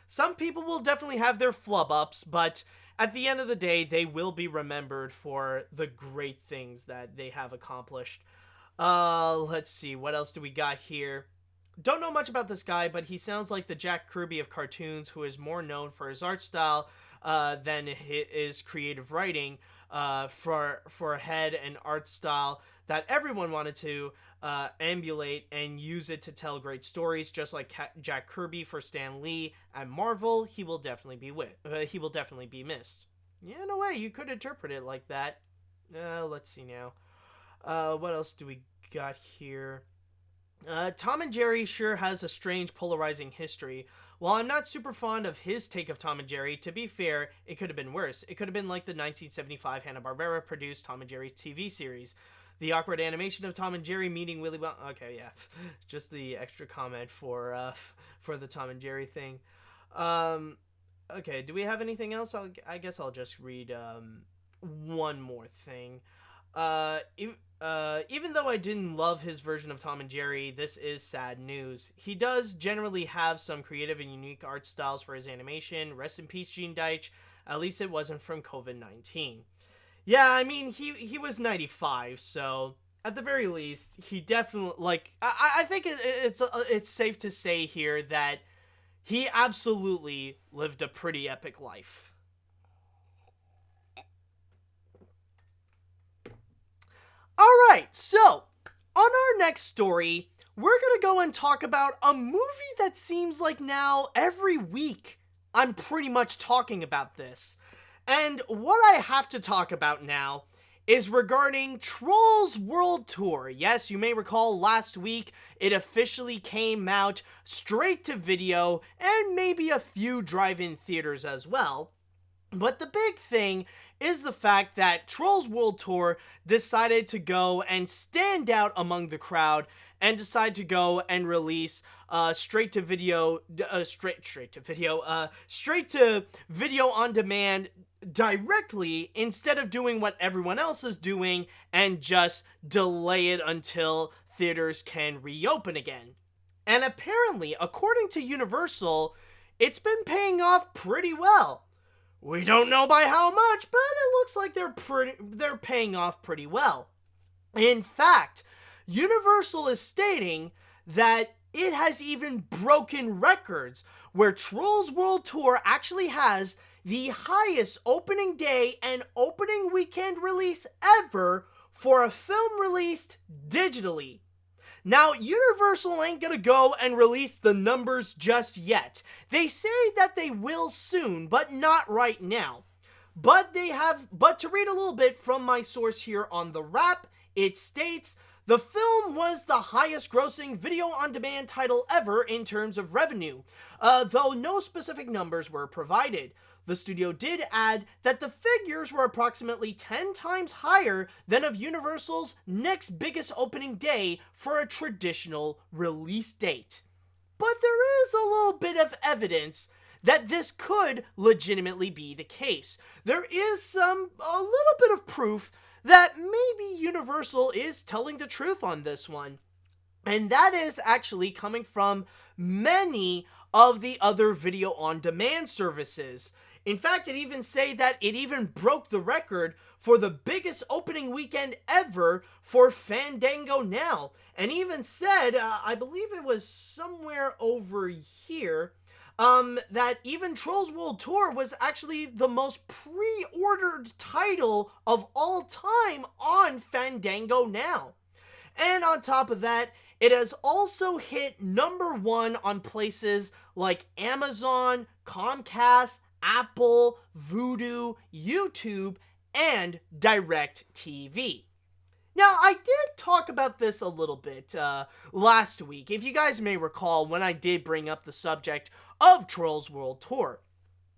some people will definitely have their flub ups, but at the end of the day, they will be remembered for the great things that they have accomplished. Let's see, what else do we got here? Don't know much about this guy, but he sounds like the Jack Kirby of cartoons, who is more known for his art style than his creative writing. For a head and art style that everyone wanted to emulate and use it to tell great stories, just like Jack Kirby for Stan Lee at Marvel. He will definitely be missed. Yeah, in a way, you could interpret it like that. Let's see now. What else do we got here? Tom and Jerry sure has a strange, polarizing history. While I'm not super fond of his take of Tom and Jerry, to be fair, it could have been worse. It could have been like the 1975 Hanna-Barbera produced Tom and Jerry TV series. The awkward animation of Tom and Jerry meeting Willy Wonka. Okay, yeah. Just the extra comment for the Tom and Jerry thing. Okay, do we have anything else? I guess I'll just read one more thing. Even though I didn't love his version of Tom and Jerry, this is sad news. He does generally have some creative and unique art styles for his animation. Rest in peace, Gene Deitch. At least it wasn't from COVID-19. Yeah, I mean, he was 95, so at the very least, he definitely, like, I think it's safe to say here that he absolutely lived a pretty epic life. Alright, so, on our next story, we're gonna go and talk about a movie that seems like now every week I'm pretty much talking about this. And what I have to talk about now is regarding Trolls World Tour. Yes, you may recall last week it officially came out straight to video and maybe a few drive-in theaters as well. But the big thing is the fact that Trolls World Tour decided to go and stand out among the crowd and decide to go and release straight to video on demand directly, instead of doing what everyone else is doing and just delay it until theaters can reopen again. And apparently, according to Universal, it's been paying off pretty well. We don't know by how much, but it looks like they're paying off pretty well. In fact, Universal is stating that it has even broken records, where Trolls World Tour actually has the highest opening day and opening weekend release ever for a film released digitally. Now, Universal ain't gonna go and release the numbers just yet. They say that they will soon, but not right now. But to read a little bit from my source here on the Wrap, it states, the film was the highest grossing video-on-demand title ever in terms of revenue, though no specific numbers were provided. The studio did add that the figures were approximately 10 times higher than of Universal's next biggest opening day for a traditional release date. But there is a little bit of evidence that this could legitimately be the case. There is a little bit of proof that maybe Universal is telling the truth on this one. And that is actually coming from many of the other video-on-demand services. In fact, it even say that it even broke the record for the biggest opening weekend ever for Fandango Now. And even said, I believe it was somewhere over here, that even Trolls World Tour was actually the most pre-ordered title of all time on Fandango Now. And on top of that, it has also hit #1 on places like Amazon, Comcast, Apple, Vudu, YouTube, and DirecTV. Now, I did talk about this a little bit last week, if you guys may recall, when I did bring up the subject of Trolls World Tour.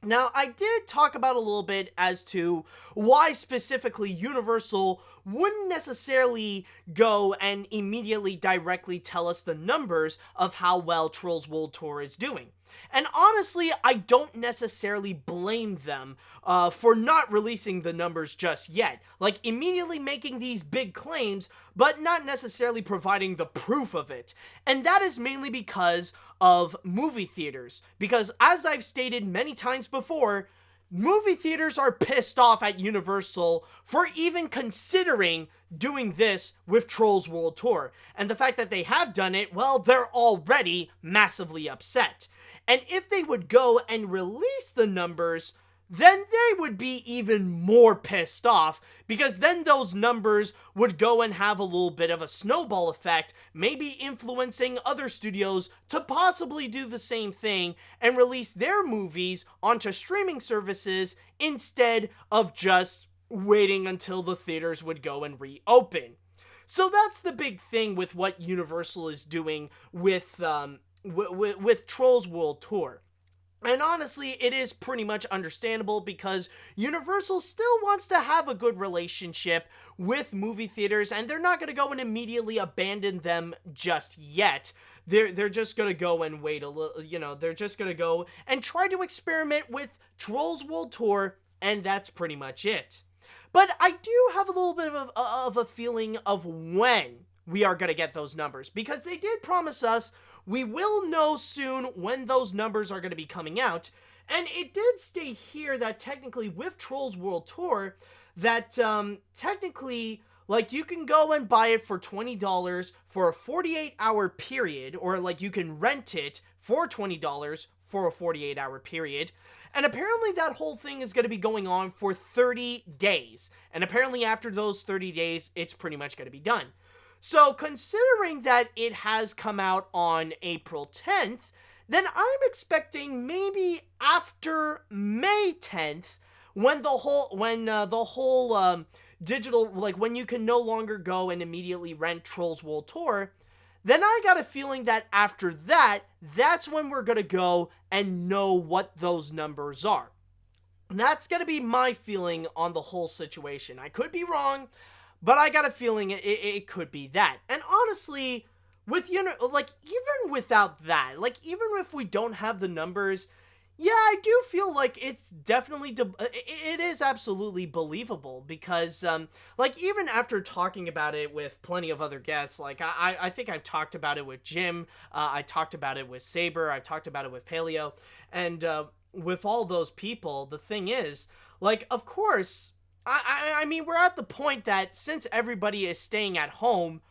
Now, I did talk about a little bit as to why specifically Universal wouldn't necessarily go and immediately directly tell us the numbers of how well Trolls World Tour is doing. And honestly, I don't necessarily blame them for not releasing the numbers just yet. Like, immediately making these big claims, but not necessarily providing the proof of it. And that is mainly because of movie theaters. Because, as I've stated many times before, movie theaters are pissed off at Universal for even considering doing this with Trolls World Tour. And the fact that they have done it, well, they're already massively upset. And if they would go and release the numbers, then they would be even more pissed off, because then those numbers would go and have a little bit of a snowball effect, maybe influencing other studios to possibly do the same thing and release their movies onto streaming services instead of just waiting until the theaters would go and reopen. So that's the big thing with what Universal is doing with Trolls World Tour. And honestly, it is pretty much understandable, because Universal still wants to have a good relationship with movie theaters, and they're not going to go and immediately abandon them just yet. They're just going to go and wait a little, they're just going to go and try to experiment with Trolls World Tour, and that's pretty much it. But I do have a little bit of a feeling of when we are going to get those numbers, because they did promise us we will know soon when those numbers are going to be coming out. And it did state here that technically with Trolls World Tour, that technically, like, you can go and buy it for $20 for a 48-hour period, or like you can rent it for $20 for a 48-hour period. And apparently that whole thing is going to be going on for 30 days. And apparently after those 30 days, it's pretty much going to be done. So considering that it has come out on April 10th, then I'm expecting maybe after May 10th, when the whole digital, like when you can no longer go and immediately rent Trolls World Tour, then I got a feeling that after that, that's when we're gonna go and know what those numbers are. And that's gonna be my feeling on the whole situation. I could be wrong, but I got a feeling it could be that. And honestly, with, you know, like, even without that, like, even if we don't have the numbers, yeah, I do feel like it's definitely, it is absolutely believable, because, like, even after talking about it with plenty of other guests, like, I think I've talked about it with Jim, I talked about it with Saber, I talked about it with Paleo, and, with all those people, the thing is, like, of course, I mean, we're at the point that since everybody is staying at home,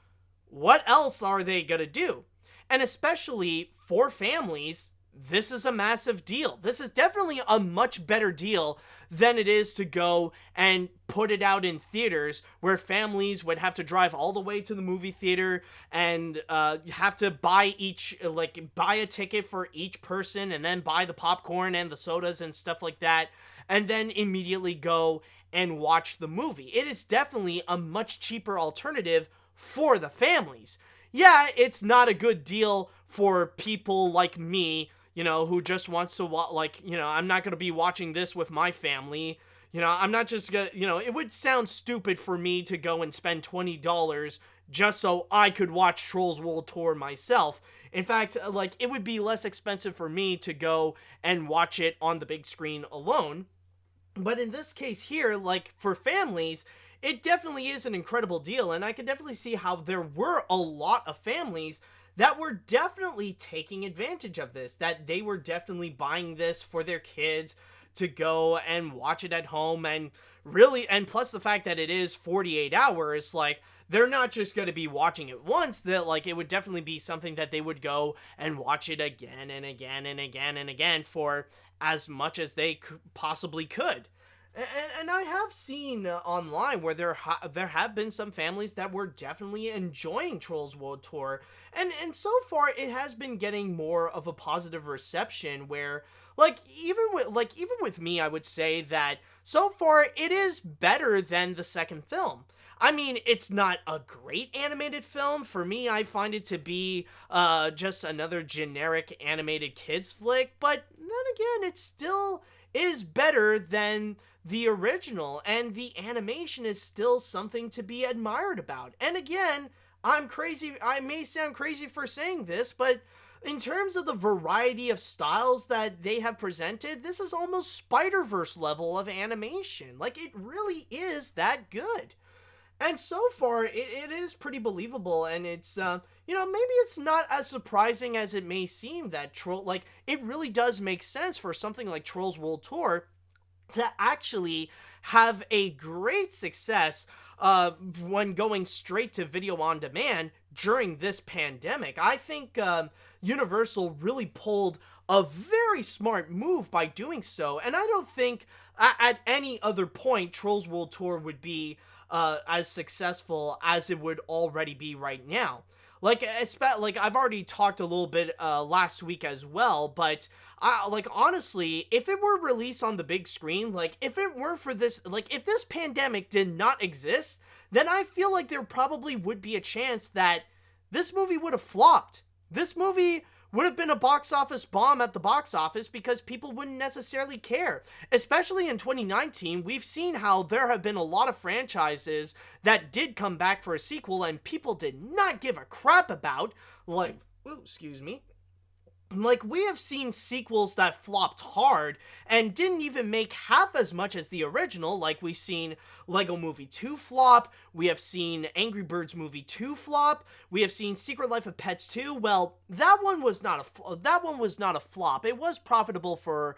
what else are they gonna do? And especially for families, this is a massive deal. This is definitely a much better deal than it is to go and put it out in theaters, where families would have to drive all the way to the movie theater and have to buy a ticket for each person, and then buy the popcorn and the sodas and stuff like that, and then immediately go and watch the movie. It is definitely a much cheaper alternative for the families. Yeah, it's not a good deal for people like me, you know, who just wants to watch, like, you know, I'm not going to be watching this with my family. You know, I'm not just going to, you know, it would sound stupid for me to go and spend $20 just so I could watch Trolls World Tour myself. In fact, like, it would be less expensive for me to go and watch it on the big screen alone. But in this case here, like, for families, it definitely is an incredible deal, and I can definitely see how there were a lot of families that were definitely taking advantage of this, that they were definitely buying this for their kids to go and watch it at home, and really, and plus the fact that it is 48 hours, like, they're not just going to be watching it once, that, like, it would definitely be something that they would go and watch it again and again and again and again for as much as they possibly could. And I have seen online where there have been some families that were definitely enjoying Trolls World Tour, and so far it has been getting more of a positive reception, where, like, even with me, I would say that so far it is better than the second film. I mean, it's not a great animated film. For me, I find it to be just another generic animated kids flick, but then again, it still is better than the original, and the animation is still something to be admired about. And again, I may sound crazy for saying this, but in terms of the variety of styles that they have presented, this is almost Spider-Verse level of animation. Like, it really is that good. And so far, it is pretty believable, and it's, you know, maybe it's not as surprising as it may seem that it really does make sense for something like Trolls World Tour to actually have a great success when going straight to video on demand during this pandemic. I think Universal really pulled a very smart move by doing so, and I don't think at any other point Trolls World Tour would be as successful as it would already be right now. Like, I've already talked a little bit last week as well, but like, honestly, if it were released on the big screen, like, if it weren't for this, like, if this pandemic did not exist, then I feel like there probably would be a chance that this movie would have flopped. This movie would have been a box office bomb at the box office, because people wouldn't necessarily care. Especially in 2019, we've seen how there have been a lot of franchises that did come back for a sequel and people did not give a crap about, like, ooh, excuse me. Like, we have seen sequels that flopped hard and didn't even make half as much as the original. Like, we've seen Lego Movie 2 flop, we have seen Angry Birds Movie 2 flop, we have seen Secret Life of Pets 2. Well, that one was not a flop. It was profitable for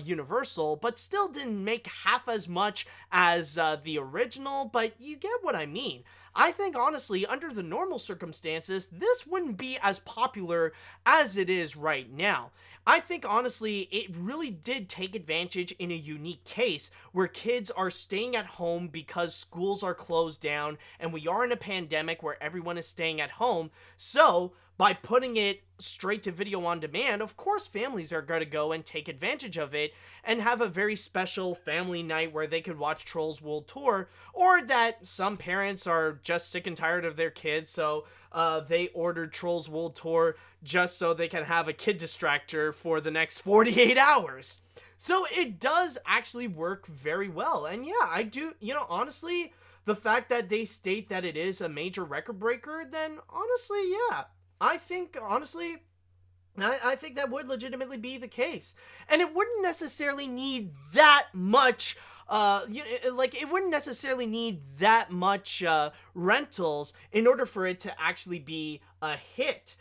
Universal, but still didn't make half as much as the original, but you get what I mean. I think, honestly, under the normal circumstances, this wouldn't be as popular as it is right now. I think, honestly, it really did take advantage in a unique case where kids are staying at home because schools are closed down and we are in a pandemic where everyone is staying at home. So, by putting it straight to video on demand, of course families are going to go and take advantage of it and have a very special family night where they could watch Trolls World Tour, or that some parents are just sick and tired of their kids, so they ordered Trolls World Tour just so they can have a kid distractor for the next 48 hours. So it does actually work very well. And yeah, I do, honestly, the fact that they state that it is a major record breaker, then honestly, yeah. I think, honestly, I think that would legitimately be the case. And it wouldn't necessarily need that much, it wouldn't necessarily need that much rentals in order for it to actually be a hit.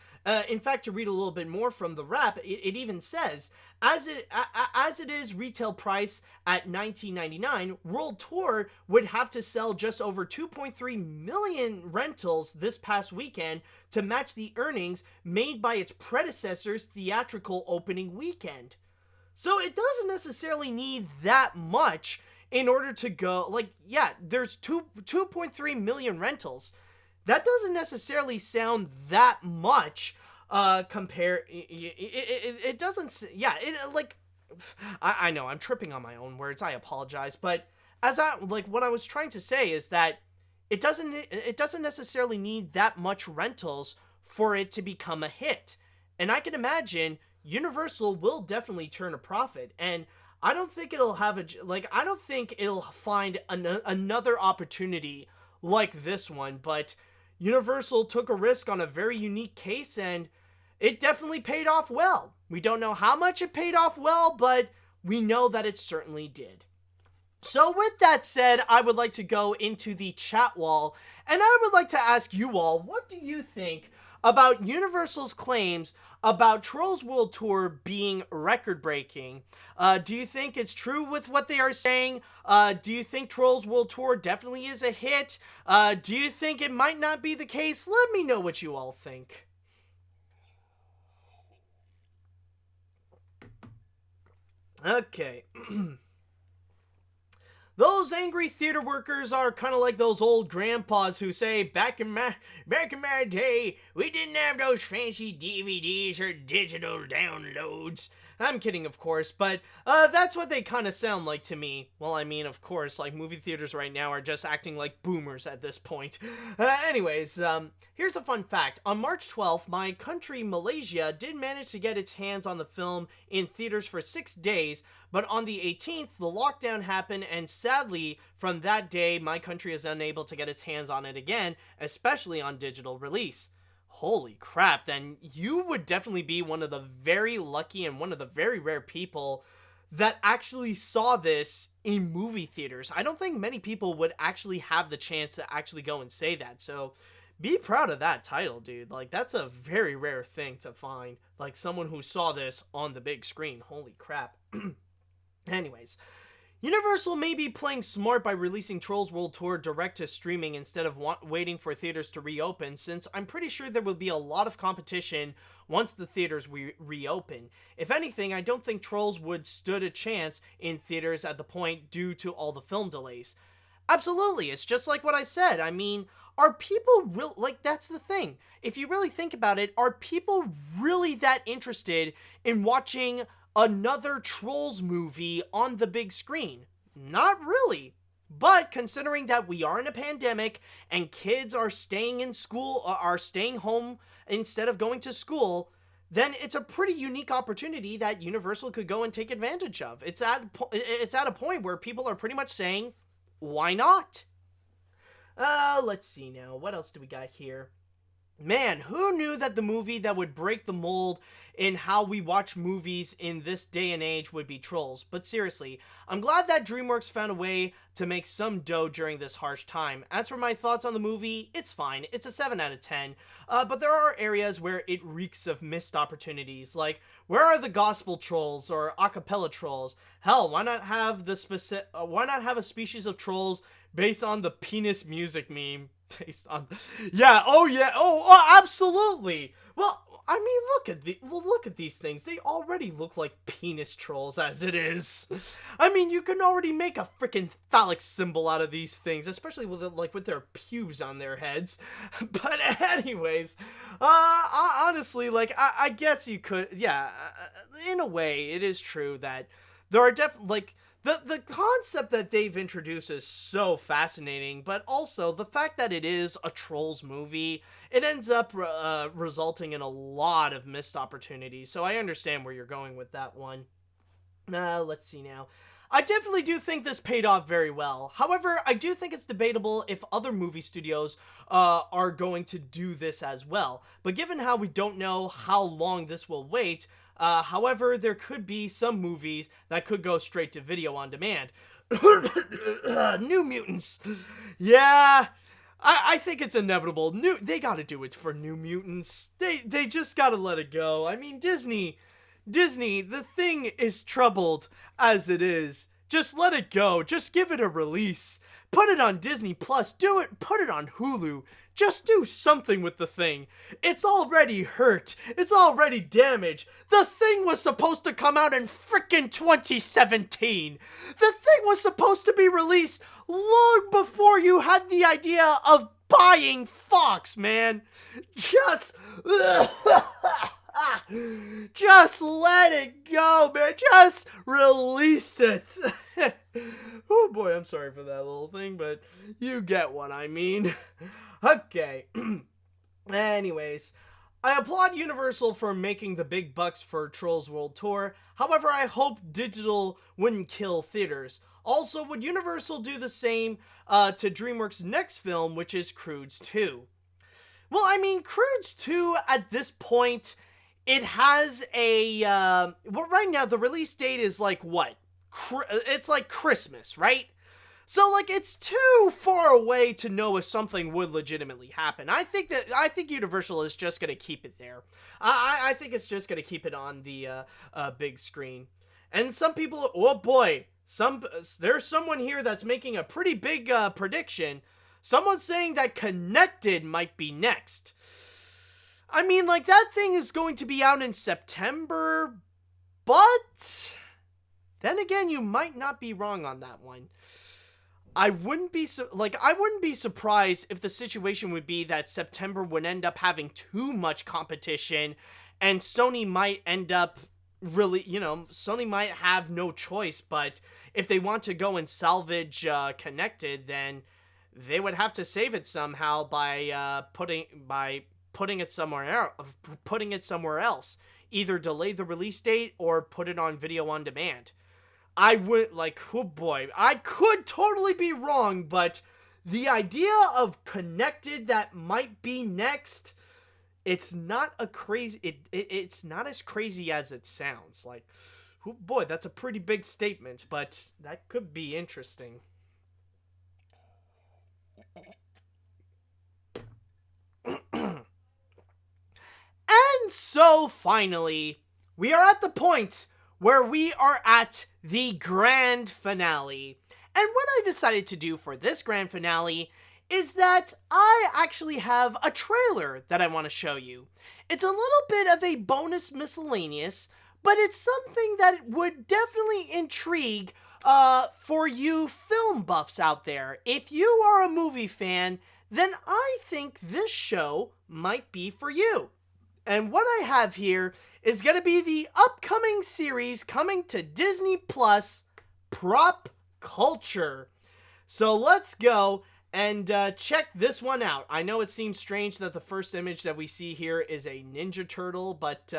In fact, to read a little bit more from the rap, it even says, as it is retail price at $19.99, World Tour would have to sell just over 2.3 million rentals this past weekend to match the earnings made by its predecessor's theatrical opening weekend. So it doesn't necessarily need that much in order to go, there's 2.3 million rentals. That doesn't necessarily sound that much it doesn't, I know I'm tripping on my own words, I apologize, but what I was trying to say is that it doesn't necessarily need that much rentals for it to become a hit. And I can imagine Universal will definitely turn a profit, and I don't think it'll find another opportunity like this one, but Universal took a risk on a very unique case, and it definitely paid off well. We don't know how much it paid off well, but we know that it certainly did. So with that said, I would like to go into the chat wall, and I would like to ask you all, what do you think about Universal's claims about Trolls World Tour being record-breaking? Do you think it's true with what they are saying? Do you think Trolls World Tour definitely is a hit? Do you think it might not be the case? Let me know what you all think. Okay. Those angry theater workers are kind of like those old grandpas who say, back in my day, we didn't have those fancy DVDs or digital downloads. I'm kidding, of course, but that's what they kind of sound like to me. Well, I mean, of course, like, movie theaters right now are just acting like boomers at this point. Anyways, here's a fun fact. On March 12th, my country, Malaysia, did manage to get its hands on the film in theaters for 6 days, but on the 18th, the lockdown happened, and sadly, from that day, my country is unable to get its hands on it again, especially on digital release. Holy crap, then you would definitely be one of the very lucky and one of the very rare people that actually saw this in movie theaters. I don't think many people would actually have the chance to actually go and say that, so be proud of that title, dude. Like, that's a very rare thing to find, like, someone who saw this on the big screen. Holy crap. Anyways, Universal may be playing smart by releasing Trolls World Tour direct to streaming instead of waiting for theaters to reopen, since I'm pretty sure there will be a lot of competition once the theaters reopen. If anything, I don't think Trolls would stood a chance in theaters at the point due to all the film delays. Absolutely, it's just like what I said. I mean, are people that's the thing. If you really think about it, are people really that interested in watching another Trolls movie on the big screen? Not really. But considering that we are in a pandemic and kids are staying in school, are staying home instead of going to school, then it's a pretty unique opportunity that Universal could go and take advantage of. It's at a point where people are pretty much saying, why not? Let's see now. What else do we got here? Man, who knew that the movie that would break the mold in how we watch movies in this day and age would be Trolls? But seriously, I'm glad that DreamWorks found a way to make some dough during this harsh time. As for my thoughts on the movie, it's fine. It's a 7 out of 10. But there are areas where it reeks of missed opportunities. Like, where are the gospel trolls or acapella trolls? Hell, why not have why not have a species of trolls based on the penis music meme? Based on, absolutely. Well, I mean, look at these things. They already look like penis trolls as it is. I mean, you can already make a freaking phallic symbol out of these things, especially with their pubes on their heads. But anyways, honestly, I guess you could, yeah. In a way, it is true that there are definitely The concept that they've introduced is so fascinating, but also the fact that it is a Trolls movie, it ends up resulting in a lot of missed opportunities, so I understand where you're going with that one. Let's see now. I definitely do think this paid off very well. However, I do think it's debatable if other movie studios are going to do this as well. But given how we don't know how long this will wait, however, there could be some movies that could go straight to video on demand. New Mutants. Yeah, I think it's inevitable. They gotta do it for New Mutants. They just gotta let it go. I mean, Disney, the thing is troubled as it is. Just let it go. Just give it a release. Put it on Disney Plus. Do it. Put it on Hulu. Just do something with the thing. It's already hurt. It's already damaged. The thing was supposed to come out in frickin' 2017. The thing was supposed to be released long before you had the idea of buying Fox, man. Just let it go, man. Just release it. Oh boy, I'm sorry for that little thing, but you get what I mean. Okay. Anyways, I applaud Universal for making the big bucks for Trolls World Tour. However, I hope digital wouldn't kill theaters. Also, would Universal do the same to DreamWorks' next film, which is Croods 2? Well, I mean, Croods 2 at this point, it has a, well, right now the release date is like what? It's like Christmas, right? So, like, it's too far away to know if something would legitimately happen. I think Universal is just gonna keep it there. I think it's just gonna keep it on the big screen. And some people, oh boy, there's someone here that's making a pretty big prediction. Someone's saying that Connected might be next. I mean, like, that thing is going to be out in September, but then again, you might not be wrong on that one. I wouldn't be surprised if the situation would be that September would end up having too much competition, and Sony might end up Sony might have no choice, but if they want to go and salvage Connected, then they would have to save it somehow by putting it somewhere else. Either delay the release date or put it on video on demand. I would, oh boy, I could totally be wrong, but the idea of Connected that might be next, it's not it's not as crazy as it sounds. Like, oh boy, that's a pretty big statement, but that could be interesting. And so finally, we are at the point where we are at the grand finale. And what I decided to do for this grand finale is that I actually have a trailer that I want to show you. It's a little bit of a bonus miscellaneous, but it's something that would definitely intrigue for you film buffs out there. If you are a movie fan, then I think this show might be for you. And what I have here is going to be the upcoming series coming to Disney Plus, Prop Culture. So let's go and check this one out. I know it seems strange that the first image that we see here is a Ninja Turtle, but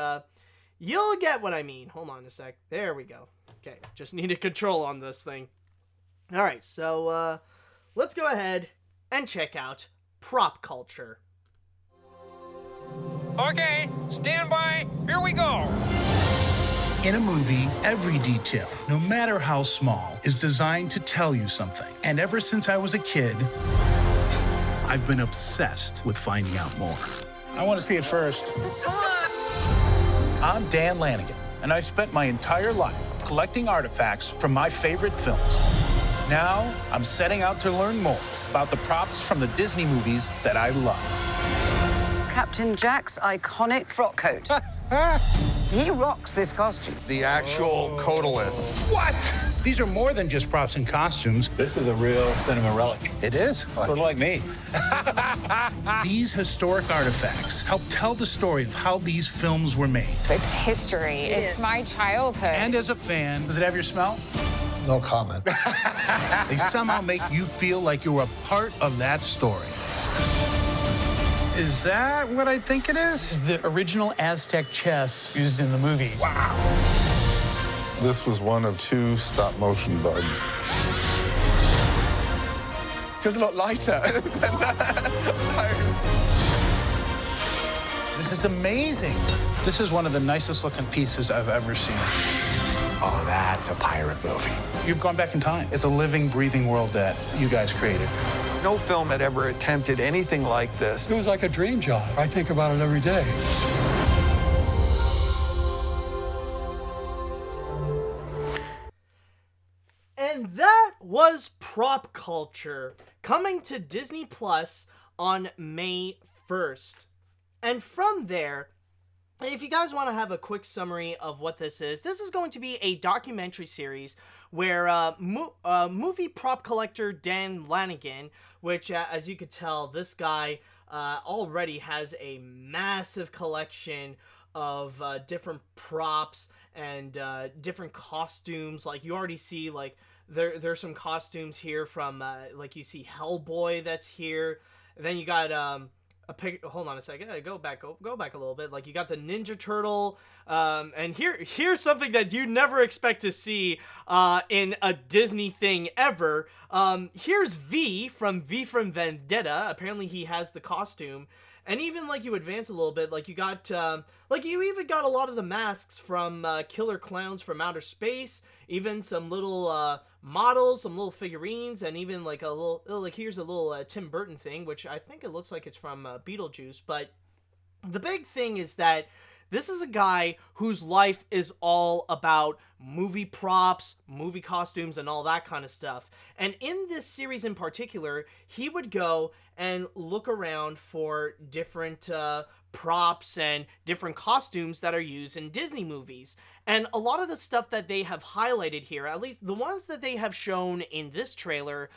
you'll get what I mean. Hold on a sec. There we go. Okay, just needed control on this thing. Alright, so let's go ahead and check out Prop Culture. Okay, stand by. Here we go. In a movie, every detail, no matter how small, is designed to tell you something. And ever since I was a kid, I've been obsessed with finding out more. I want to see it first. Come on. I'm Dan Lanigan, and I spent my entire life collecting artifacts from my favorite films. Now, I'm setting out to learn more about the props from the Disney movies that I love. Captain Jack's iconic frock coat. He rocks this costume. The actual Codalus. What? These are more than just props and costumes. This is a real cinema relic. It is. Sort of like me. These historic artifacts help tell the story of how these films were made. It's history. It's my childhood. And as a fan, does it have your smell? No comment. They somehow make you feel like you're a part of that story. Is that what I think it is? Is the original Aztec chest used in the movies. Wow. This was one of 2 stop-motion bugs. Feels a lot lighter than that. This is amazing. This is one of the nicest looking pieces I've ever seen. Oh, that's a pirate movie. You've gone back in time. It's a living, breathing world that you guys created. No film had ever attempted anything like this. It was like a dream job. I think about it every day. And that was Prop Culture, coming to Disney Plus on May 1st. And from there, if you guys want to have a quick summary of what this is going to be a documentary series where movie prop collector Dan Lanigan, which as you could tell, this guy already has a massive collection of different props and different costumes. Like you already see, like there's some costumes here from like you see Hellboy that's here. And then you got hold on a second. Go back a little bit. Like you got the Ninja Turtle, and here's something that you never expect to see in a Disney thing ever. Here's V from Vendetta. Apparently he has the costume, and even like you advance a little bit, like you got like you even got a lot of the masks from Killer Clowns from Outer Space. Even some little models, some little figurines, and even like a little, like here's a little Tim Burton thing, which I think it looks like it's from Beetlejuice. But the big thing is that this is a guy whose life is all about movie props, movie costumes, and all that kind of stuff. And in this series in particular, he would go and look around for different props and different costumes that are used in Disney movies. And a lot of the stuff that they have highlighted here, at least the ones that they have shown in this trailer,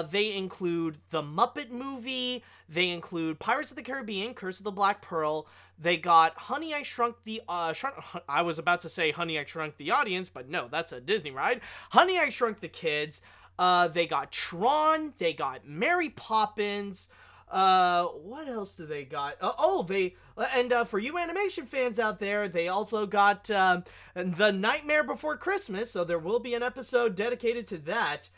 they include the Muppet movie, they include Pirates of the Caribbean, Curse of the Black Pearl, they got Honey, I Shrunk the, I was about to say Honey, I Shrunk the Audience, but no, that's a Disney ride. Honey, I Shrunk the Kids, they got Tron, they got Mary Poppins, what else do they got? For you animation fans out there, they also got The Nightmare Before Christmas, so there will be an episode dedicated to that.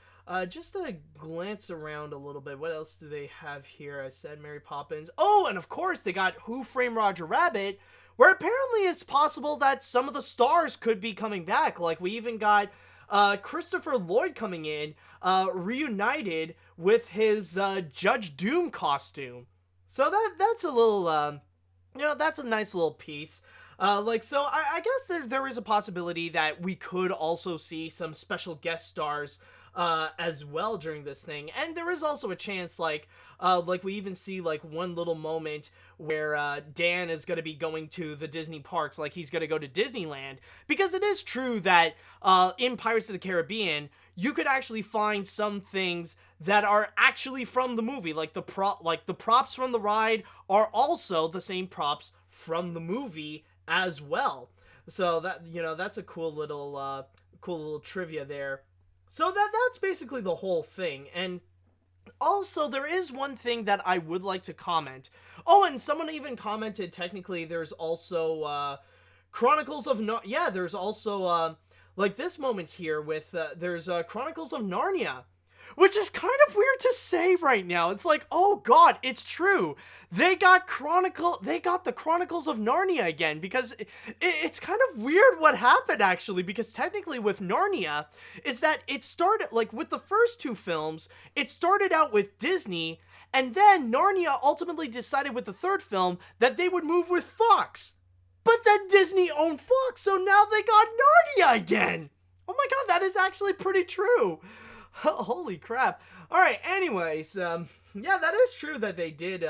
Just to glance around a little bit, what else do they have here? I said Mary Poppins. Oh, and of course they got Who Framed Roger Rabbit, where apparently it's possible that some of the stars could be coming back. Like we even got Christopher Lloyd coming in, reunited with his Judge Doom costume. So that's a little, that's a nice little piece. I guess there is a possibility that we could also see some special guest stars as well during this thing. And there is also a chance, like we even see like one little moment where Dan is going to be going to the Disney parks, like he's going to go to Disneyland, because it is true that in Pirates of the Caribbean, you could actually find some things that are actually from the movie, like the props from the ride are also the same props from the movie as well. So that, that's a cool little trivia there. So that's basically the whole thing. And also, there is one thing that I would like to comment. Oh, and someone even commented, technically, there's also Chronicles of there's also like this moment here with there's Chronicles of Narnia, which is kind of weird to say right now. It's like, oh god, it's true. They got the Chronicles of Narnia again, because it's kind of weird what happened actually, because technically with Narnia is that it started, like with the first two films, it started out with Disney, and then Narnia ultimately decided with the third film that they would move with Fox. But then Disney owned Fox, so now they got Narnia again. Oh my god, that is actually pretty true. Holy crap. Alright, anyways, yeah, that is true that they did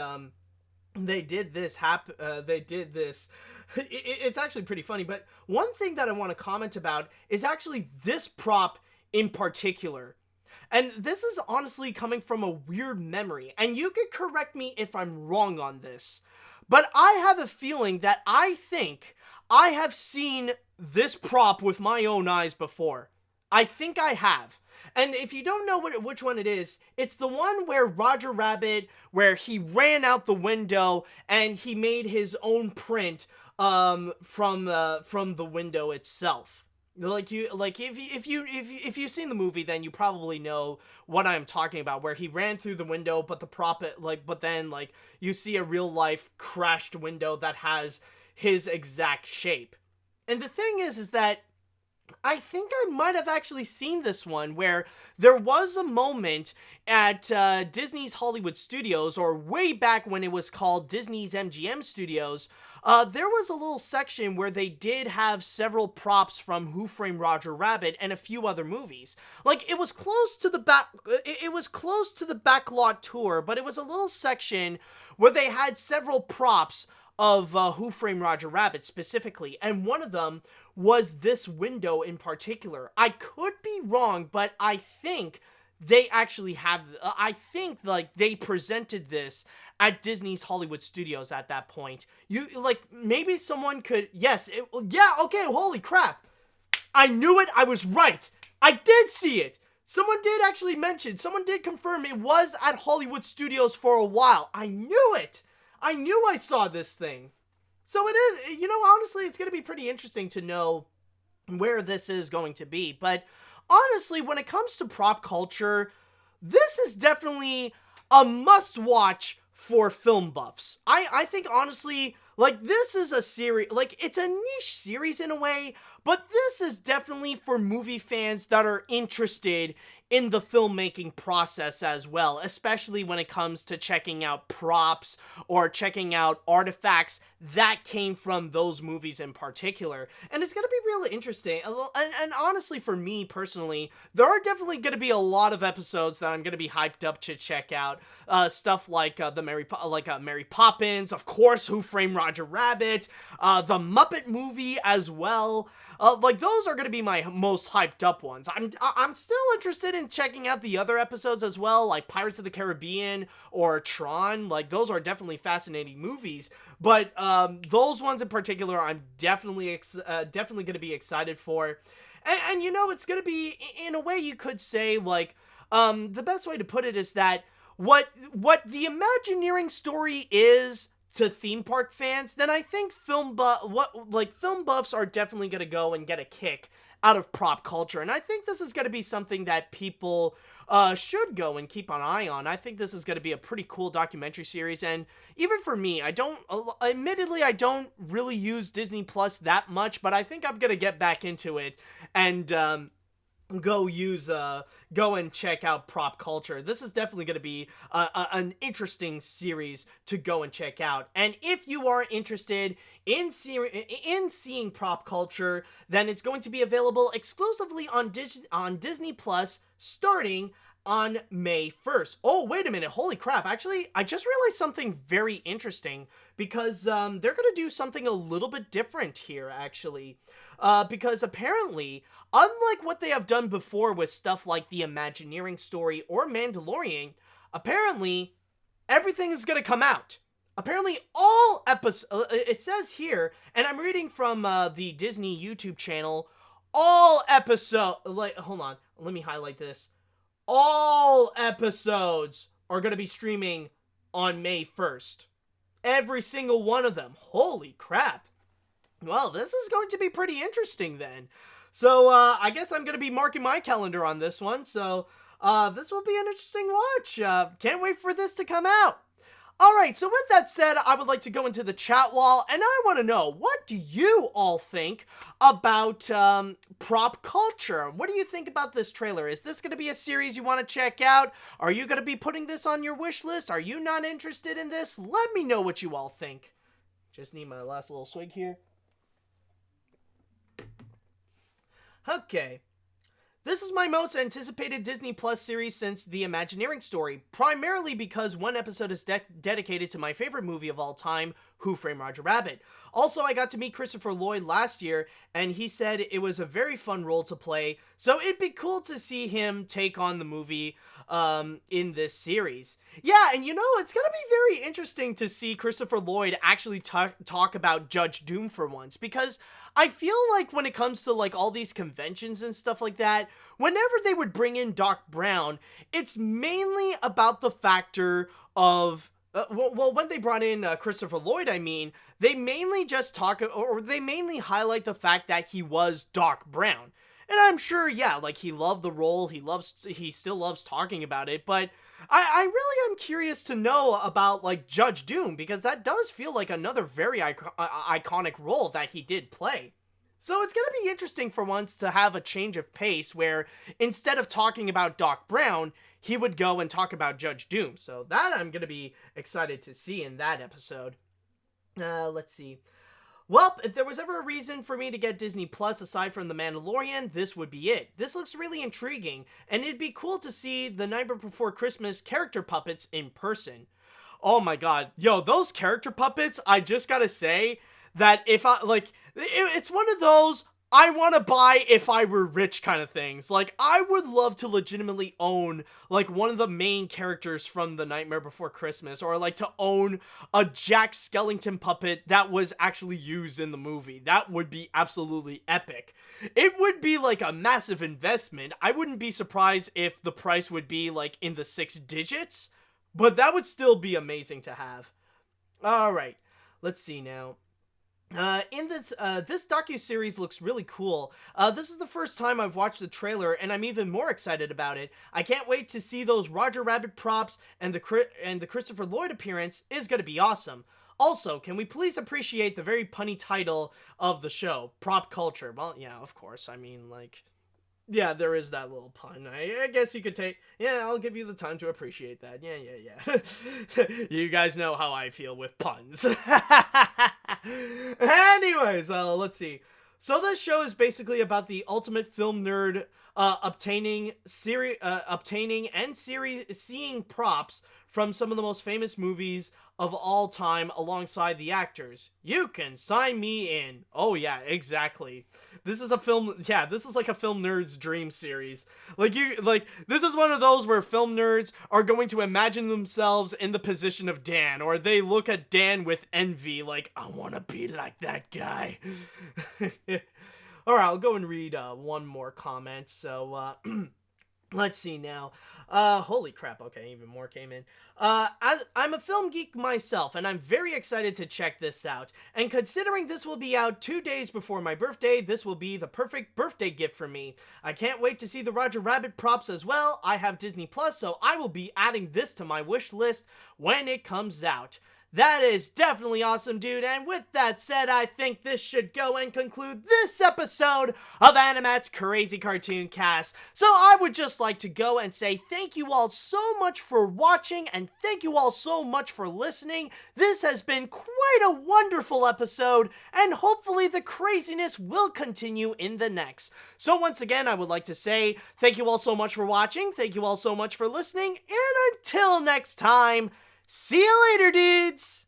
this. It's actually pretty funny, but one thing that I want to comment about is actually this prop in particular. And this is honestly coming from a weird memory, and you can correct me if I'm wrong on this, but I have a feeling that I think I have seen this prop with my own eyes before. I think I have. And if you don't know which one it is, it's the one where Roger Rabbit, where he ran out the window and he made his own print from the window itself. If you've seen the movie, then you probably know what I'm talking about, where he ran through the window, but the prop, but then you see a real life crashed window that has his exact shape. And the thing is that I think I might have actually seen this one, where there was a moment at Disney's Hollywood Studios, or way back when it was called Disney's MGM Studios. There was a little section where they did have several props from Who Framed Roger Rabbit and a few other movies. Like, it was close to the backlot tour, but it was a little section where they had several props of Who Framed Roger Rabbit specifically, and one of them was this window in particular. I could be wrong, but I think they actually have, they presented this at Disney's Hollywood Studios at that point. Maybe someone could, okay, holy crap. I knew it, I was right. I did see it. Someone did confirm it was at Hollywood Studios for a while. I knew it. I knew I saw this thing. So it is, honestly, it's going to be pretty interesting to know where this is going to be. But honestly, when it comes to prop culture, this is definitely a must-watch for film buffs. I think, honestly, this is a series, it's a niche series in a way, but this is definitely for movie fans that are interested in the filmmaking process as well, especially when it comes to checking out props or checking out artifacts that came from those movies in particular. And it's going to be really interesting. And honestly, for me personally, there are definitely going to be a lot of episodes that I'm going to be hyped up to check out. Stuff like Mary Poppins, of course, Who Framed Roger Rabbit, the Muppet movie as well. Those are going to be my most hyped up ones. I'm still interested in checking out the other episodes as well, like Pirates of the Caribbean or Tron. Those are definitely fascinating movies. But those ones in particular, I'm definitely going to be excited for. And it's going to be, in a way you could say, the best way to put it is that what the Imagineering story is to theme park fans, then I think film buffs are definitely going to go and get a kick out of prop culture. And I think this is going to be something that people should go and keep an eye on. I think this is going to be a pretty cool documentary series. And even for me, admittedly, I don't really use Disney Plus that much, but I think I'm going to get back into it and go and check out prop culture. This is definitely going to be an interesting series to go and check out. And if you are interested in seeing prop culture, then it's going to be available exclusively on Disney Plus starting on May 1st. Oh, wait a minute. Holy crap. Actually, I just realized something very interesting, because they're going to do something a little bit different here, actually. Because apparently, unlike what they have done before with stuff like the Imagineering story or Mandalorian, apparently, everything is going to come out. Apparently, all episodes, it says here, and I'm reading from the Disney YouTube channel, all episodes, hold on, let me highlight this. All episodes are going to be streaming on May 1st. Every single one of them. Holy crap. Well, this is going to be pretty interesting then. So, I guess I'm going to be marking my calendar on this one. So, This will be an interesting watch. Can't wait for this to come out. Alright, so with that said, I would like to go into the chat wall, and I want to know, what do you all think about prop culture? What do you think about this trailer? Is this going to be a series you want to check out? Are you going to be putting this on your wish list? Are you not interested in this? Let me know what you all think. Just need my last little swig here. Okay. This is my most anticipated Disney Plus series since The Imagineering Story, primarily because one episode is dedicated to my favorite movie of all time, Who Framed Roger Rabbit. Also, I got to meet Christopher Lloyd last year, and he said it was a very fun role to play, so it'd be cool to see him take on the movie in this series. Yeah, and you know, it's gonna be very interesting to see Christopher Lloyd actually talk about Judge Doom for once, because I feel like when it comes to like all these conventions and stuff like that, whenever they would bring in Doc Brown, it's mainly about the factor of well, when they brought in Christopher Lloyd, I mean, they mainly just they mainly highlight the fact that he was Doc Brown. And I'm sure, yeah, like, he loved the role, he still loves talking about it, but I really am curious to know about, like, Judge Doom, because that does feel like another very iconic role that he did play. So it's gonna be interesting for once to have a change of pace where, instead of talking about Doc Brown, he would go and talk about Judge Doom. So that I'm gonna be excited to see in that episode. Let's see. Well, if there was ever a reason for me to get Disney Plus aside from The Mandalorian, this would be it. This looks really intriguing, and it'd be cool to see the Nightmare Before Christmas character puppets in person. Oh my god. Yo, those character puppets, I just gotta say that if I, like, it's one of those I want to buy if I were rich kind of things. Like, I would love to legitimately own, like, one of the main characters from The Nightmare Before Christmas, or, like, to own a Jack Skellington puppet that was actually used in the movie. That would be absolutely epic. It would be, like, a massive investment. I wouldn't be surprised if the price would be, like, in the 6 digits, but that would still be amazing to have. Alright, let's see now. This docuseries looks really cool. This is the first time I've watched the trailer, and I'm even more excited about it. I can't wait to see those Roger Rabbit props, and the Christopher Lloyd appearance is gonna be awesome. Also, can we please appreciate the very punny title of the show, Prop Culture? Well, yeah, of course. I mean, like, yeah, there is that little pun. I guess you could take... Yeah, I'll give you the time to appreciate that. Yeah. You guys know how I feel with puns. Anyways, let's see. So this show is basically about the ultimate film nerd obtaining and seeing props from some of the most famous movies of all time alongside the actors. You can sign me in. Oh yeah, exactly. This is a film, yeah, this is like a film nerd's dream series. This is one of those where film nerds are going to imagine themselves in the position of Dan, or they look at Dan with envy, like, I want to be like that guy. Alright, I'll go and read one more comment. So, let's see now. Holy crap, okay, even more came in. I'm a film geek myself, and I'm very excited to check this out. And considering this will be out 2 days before my birthday, this will be the perfect birthday gift for me. I can't wait to see the Roger Rabbit props as well. I have Disney Plus, so I will be adding this to my wish list when it comes out. That is definitely awesome, dude, and with that said, I think this should go and conclude this episode of AniMat's Crazy Cartoon Cast. So I would just like to go and say thank you all so much for watching, and thank you all so much for listening. This has been quite a wonderful episode, and hopefully the craziness will continue in the next. So once again, I would like to say thank you all so much for watching, thank you all so much for listening, and until next time, see you later, dudes!